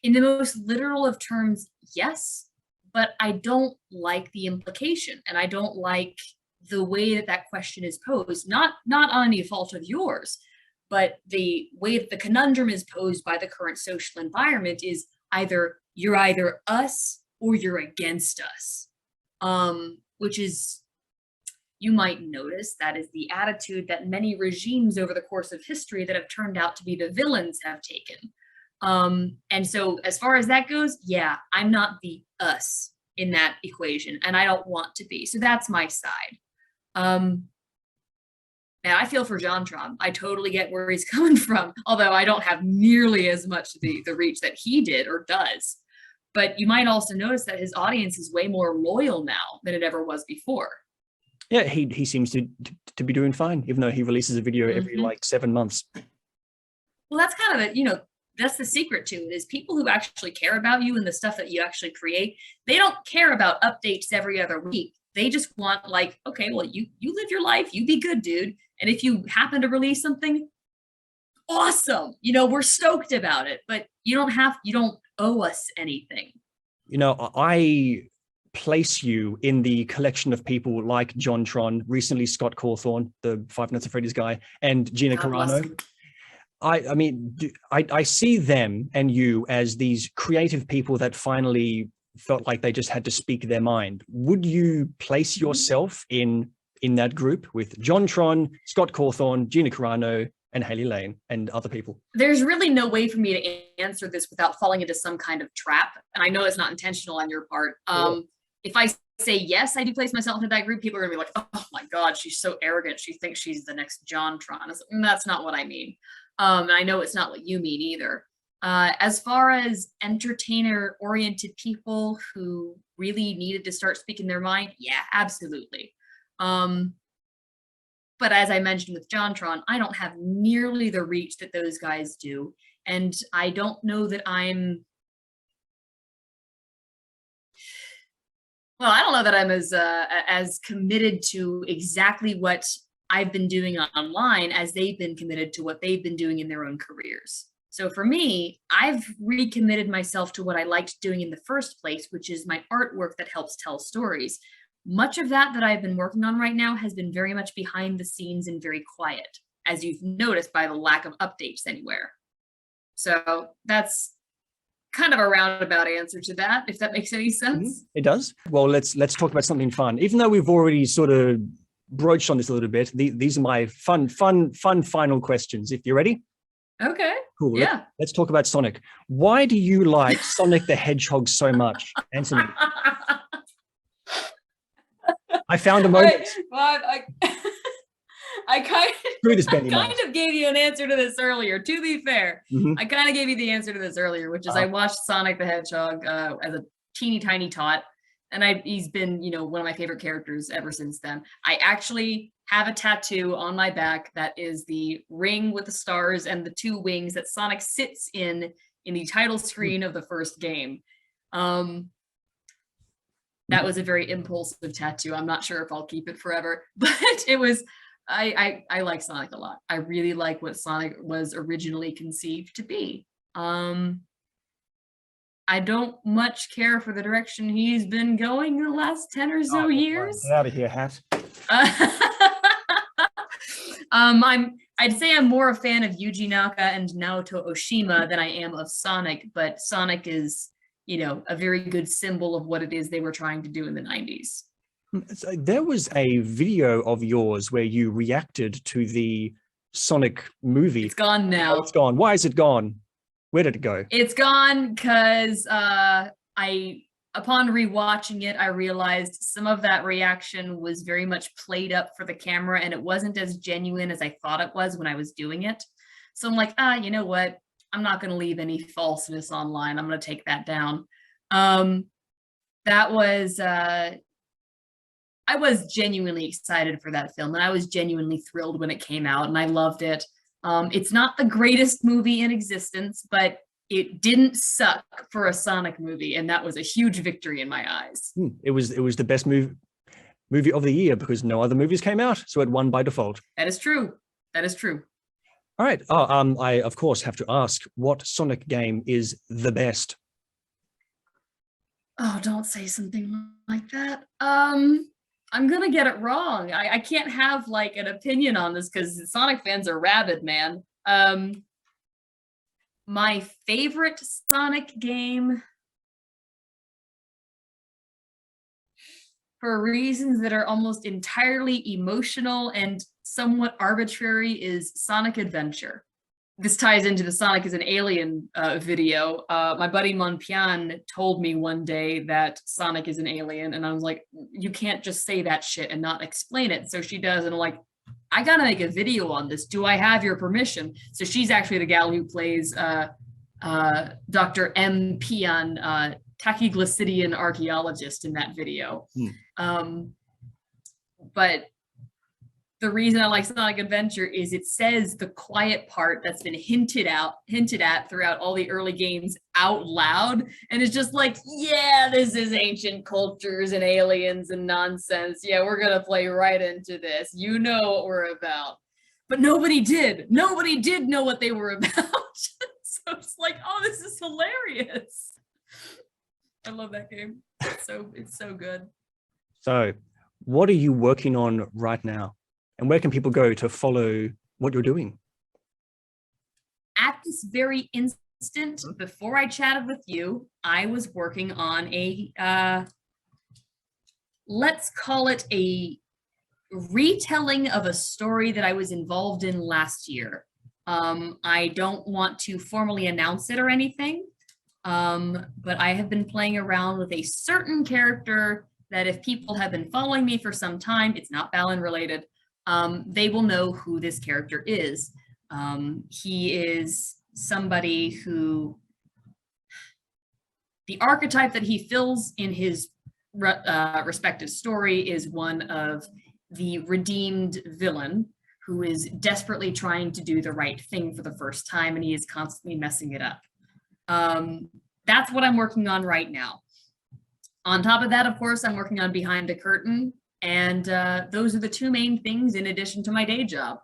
Speaker 1: in the most literal of terms, yes, but I don't like the implication, and I don't like the way that that question is posed, not on any fault of yours, But the way that the conundrum is posed by the current social environment is you're either us or you're against us, which is, you might notice, that is the attitude that many regimes over the course of history that have turned out to be the villains have taken. And so as far as that goes, yeah, I'm not the us in that equation, and I don't want to be. So that's my side. And I feel for JonTron. I totally get where he's coming from, although I don't have nearly as much the reach that he did or does. But you might also notice that his audience is way more loyal now than it ever was before.
Speaker 2: Yeah, he seems to be doing fine, even though he releases a video every like 7 months.
Speaker 1: Well, that's kind of that's the secret to it, is people who actually care about you and the stuff that you actually create, they don't care about updates every other week. They just want, like, okay, well, you live your life, you be good, dude. And if you happen to release something, awesome. We're stoked about it, but you don't owe us anything.
Speaker 2: I place you in the collection of people like JonTron, recently Scott Cawthorne, the Five Nights at Freddy's guy, and Gina Carano. I mean, I see them and you as these creative people that finally felt like they just had to speak their mind. Would you place yourself in that group with JonTron, Scott Cawthorne, Gina Carano, and Hailey Lain, and other people?
Speaker 1: There's really no way for me to answer this without falling into some kind of trap. And I know it's not intentional on your part. Cool. If I say yes, I do place myself into that group, people are gonna be like, oh my God, she's so arrogant. She thinks she's the next JonTron. That's not what I mean. And I know it's not what you mean either. As far as entertainer-oriented people who really needed to start speaking their mind, yeah, absolutely. But as I mentioned with JonTron, I don't have nearly the reach that those guys do. And I don't know that I'm as committed to exactly what I've been doing online as they've been committed to what they've been doing in their own careers. So for me, I've recommitted myself to what I liked doing in the first place, which is my artwork that helps tell stories. Much of that I've been working on right now has been very much behind the scenes and very quiet, as you've noticed by the lack of updates anywhere. So that's kind of a roundabout answer to that, if that makes any sense.
Speaker 2: It does. Well, let's talk about something fun. Even though we've already sort of broached on this a little bit, these are my fun final questions. If you're ready.
Speaker 1: Okay.
Speaker 2: Cool.
Speaker 1: Yeah.
Speaker 2: Let's talk about Sonic. Why do you like Sonic the Hedgehog so much, Anthony? I found a moment.
Speaker 1: I kind
Speaker 2: Bendy
Speaker 1: of gave you an answer to this earlier, to be fair. I kind of gave you the answer to this earlier, which is I watched Sonic the Hedgehog as a teeny tiny tot, and he's been, one of my favorite characters ever since then. I actually have a tattoo on my back that is the ring with the stars and the two wings that Sonic sits in the title screen of the first game. That was a very impulsive tattoo. I'm not sure if I'll keep it forever, but it was, I like Sonic a lot. I really like what Sonic was originally conceived to be. I don't much care for the direction he's been going the last 10 or so years.
Speaker 2: Get out of here, Hat.
Speaker 1: I'd say I'm more a fan of Yuji Naka and Naoto Oshima than I am of Sonic, but Sonic is, a very good symbol of what it is they were trying to do in the 90s.
Speaker 2: So there was a video of yours where you reacted to the Sonic movie.
Speaker 1: It's gone now.
Speaker 2: Oh, it's gone. Why is it gone? Where did it go?
Speaker 1: It's gone because upon rewatching it, I realized some of that reaction was very much played up for the camera, and it wasn't as genuine as I thought it was when I was doing it. So I'm like, you know what? I'm not going to leave any falseness online. I'm going to take that down. That was, I was genuinely excited for that film, and I was genuinely thrilled when it came out, and I loved it. It's not the greatest movie in existence, but it didn't suck for a Sonic movie, and that was a huge victory in my eyes.
Speaker 2: It was the best movie of the year because no other movies came out, so it won by default.
Speaker 1: That is true. That is true.
Speaker 2: All right. I of course have to ask, what Sonic game is the best?
Speaker 1: Oh, don't say something like that. I'm gonna get it wrong. I can't have like an opinion on this because Sonic fans are rabid, man. My favorite Sonic game, for reasons that are almost entirely emotional and somewhat arbitrary, is Sonic Adventure. This ties into the Sonic is an alien video. My buddy Monpian told me one day that Sonic is an alien, and I was like, you can't just say that shit and not explain it. So she does, and I'm like, I gotta make a video on this. Do I have your permission? So she's actually the gal who plays Dr. M. Pian, Tachyglycidian archaeologist in that video. But the reason I like Sonic Adventure is it says the quiet part that's been hinted at throughout all the early games out loud. And it's just like, yeah, this is ancient cultures and aliens and nonsense. Yeah, we're gonna play right into this. You know what we're about. But nobody did. Nobody did know what they were about. So it's like, oh, this is hilarious. I love that game. It's so good.
Speaker 2: So what are you working on right now? And where can people go to follow what you're doing?
Speaker 1: At this very instant, before I chatted with you, I was working on a, let's call it a retelling of a story that I was involved in last year. I don't want to formally announce it or anything, but I have been playing around with a certain character that if people have been following me for some time, it's not Balin related, they will know who this character is. He is somebody who, the archetype that he fills in his respective story is one of the redeemed villain who is desperately trying to do the right thing for the first time, and he is constantly messing it up. That's what I'm working on right now. On top of that, of course, I'm working on Behind the Curtain, and those are the two main things in addition to my day job.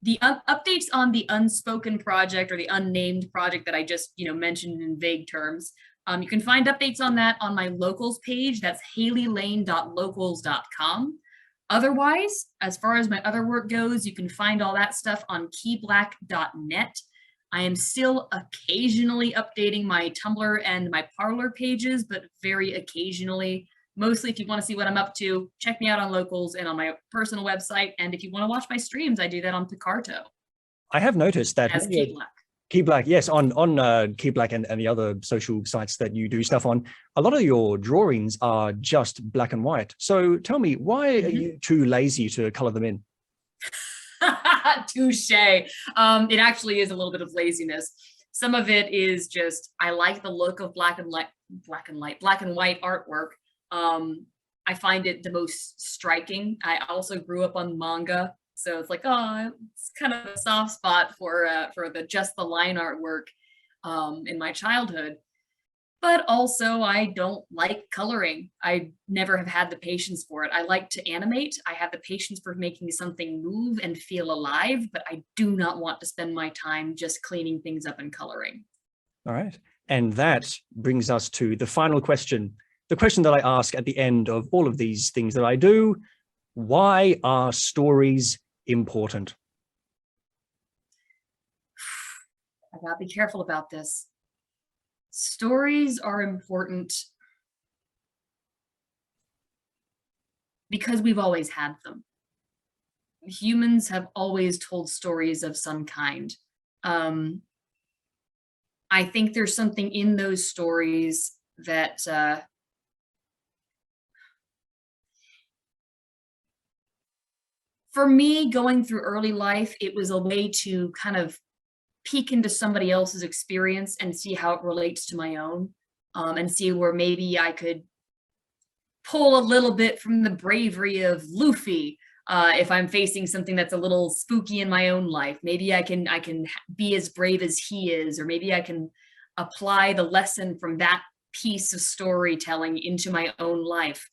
Speaker 1: The updates on the unspoken project or the unnamed project that I just mentioned in vague terms, you can find updates on that on my locals page. That's haileylain.locals.com. Otherwise, as far as my other work goes, you can find all that stuff on keyblack.net. I am still occasionally updating my Tumblr and my Parler pages, but very occasionally. Mostly, if you want to see what I'm up to, check me out on locals and on my personal website. And if you want to watch my streams, I do that on Picarto.
Speaker 2: I have noticed that
Speaker 1: as Keyblack.
Speaker 2: Keyblack, yes, on Keyblack and the other social sites that you do stuff on, a lot of your drawings are just black and white. So tell me, why are you too lazy to color them in?
Speaker 1: Touche. It actually is a little bit of laziness. Some of it is just, I like the look of black and white artwork. I find it the most striking. I also grew up on manga, so it's like, oh, it's kind of a soft spot for just the line artwork in my childhood. But also, I don't like coloring. I never have had the patience for it. I like to animate. I have the patience for making something move and feel alive, but I do not want to spend my time just cleaning things up and coloring.
Speaker 2: All right. And that brings us to the final question. The question that I ask at the end of all of these things that I do: why are stories important?
Speaker 1: I gotta be careful about this. Stories are important because we've always had them. Humans have always told stories of some kind. I think there's something in those stories that for me, going through early life, it was a way to kind of peek into somebody else's experience and see how it relates to my own, and see where maybe I could pull a little bit from the bravery of Luffy if I'm facing something that's a little spooky in my own life. Maybe I can be as brave as he is, or maybe I can apply the lesson from that piece of storytelling into my own life.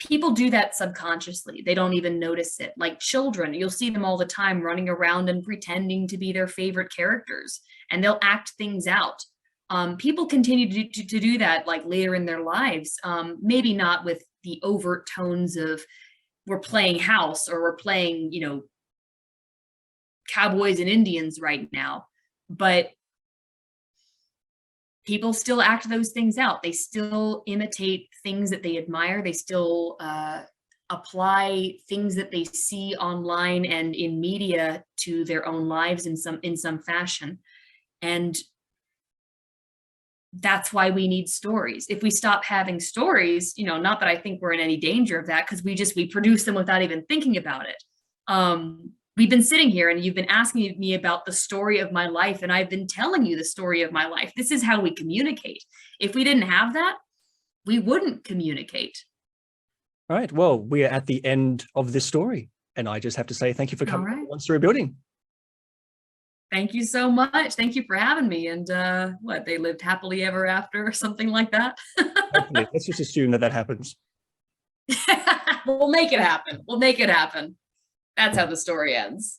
Speaker 1: People do that subconsciously. They don't even notice it. Like children, you'll see them all the time running around and pretending to be their favorite characters, and they'll act things out. People continue to do that like later in their lives. Maybe not with the overt tones of we're playing house or we're playing, cowboys and Indians right now, but people still act those things out. They still imitate things that they admire. They still apply things that they see online and in media to their own lives in some fashion. And that's why we need stories. If we stop having stories, you know, not that I think we're in any danger of that, because we produce them without even thinking about it. We've been sitting here and you've been asking me about the story of my life, and I've been telling you the story of my life. This is how we communicate. If we didn't have that, we wouldn't communicate.
Speaker 2: All right. Well, we are at the end of this story, and I just have to say thank you for coming to One Story Building.
Speaker 1: Thank you so much. Thank you for having me. And they lived happily ever after or something like that?
Speaker 2: Hopefully. Let's just assume that happens.
Speaker 1: We'll make it happen. We'll make it happen. That's how the story ends.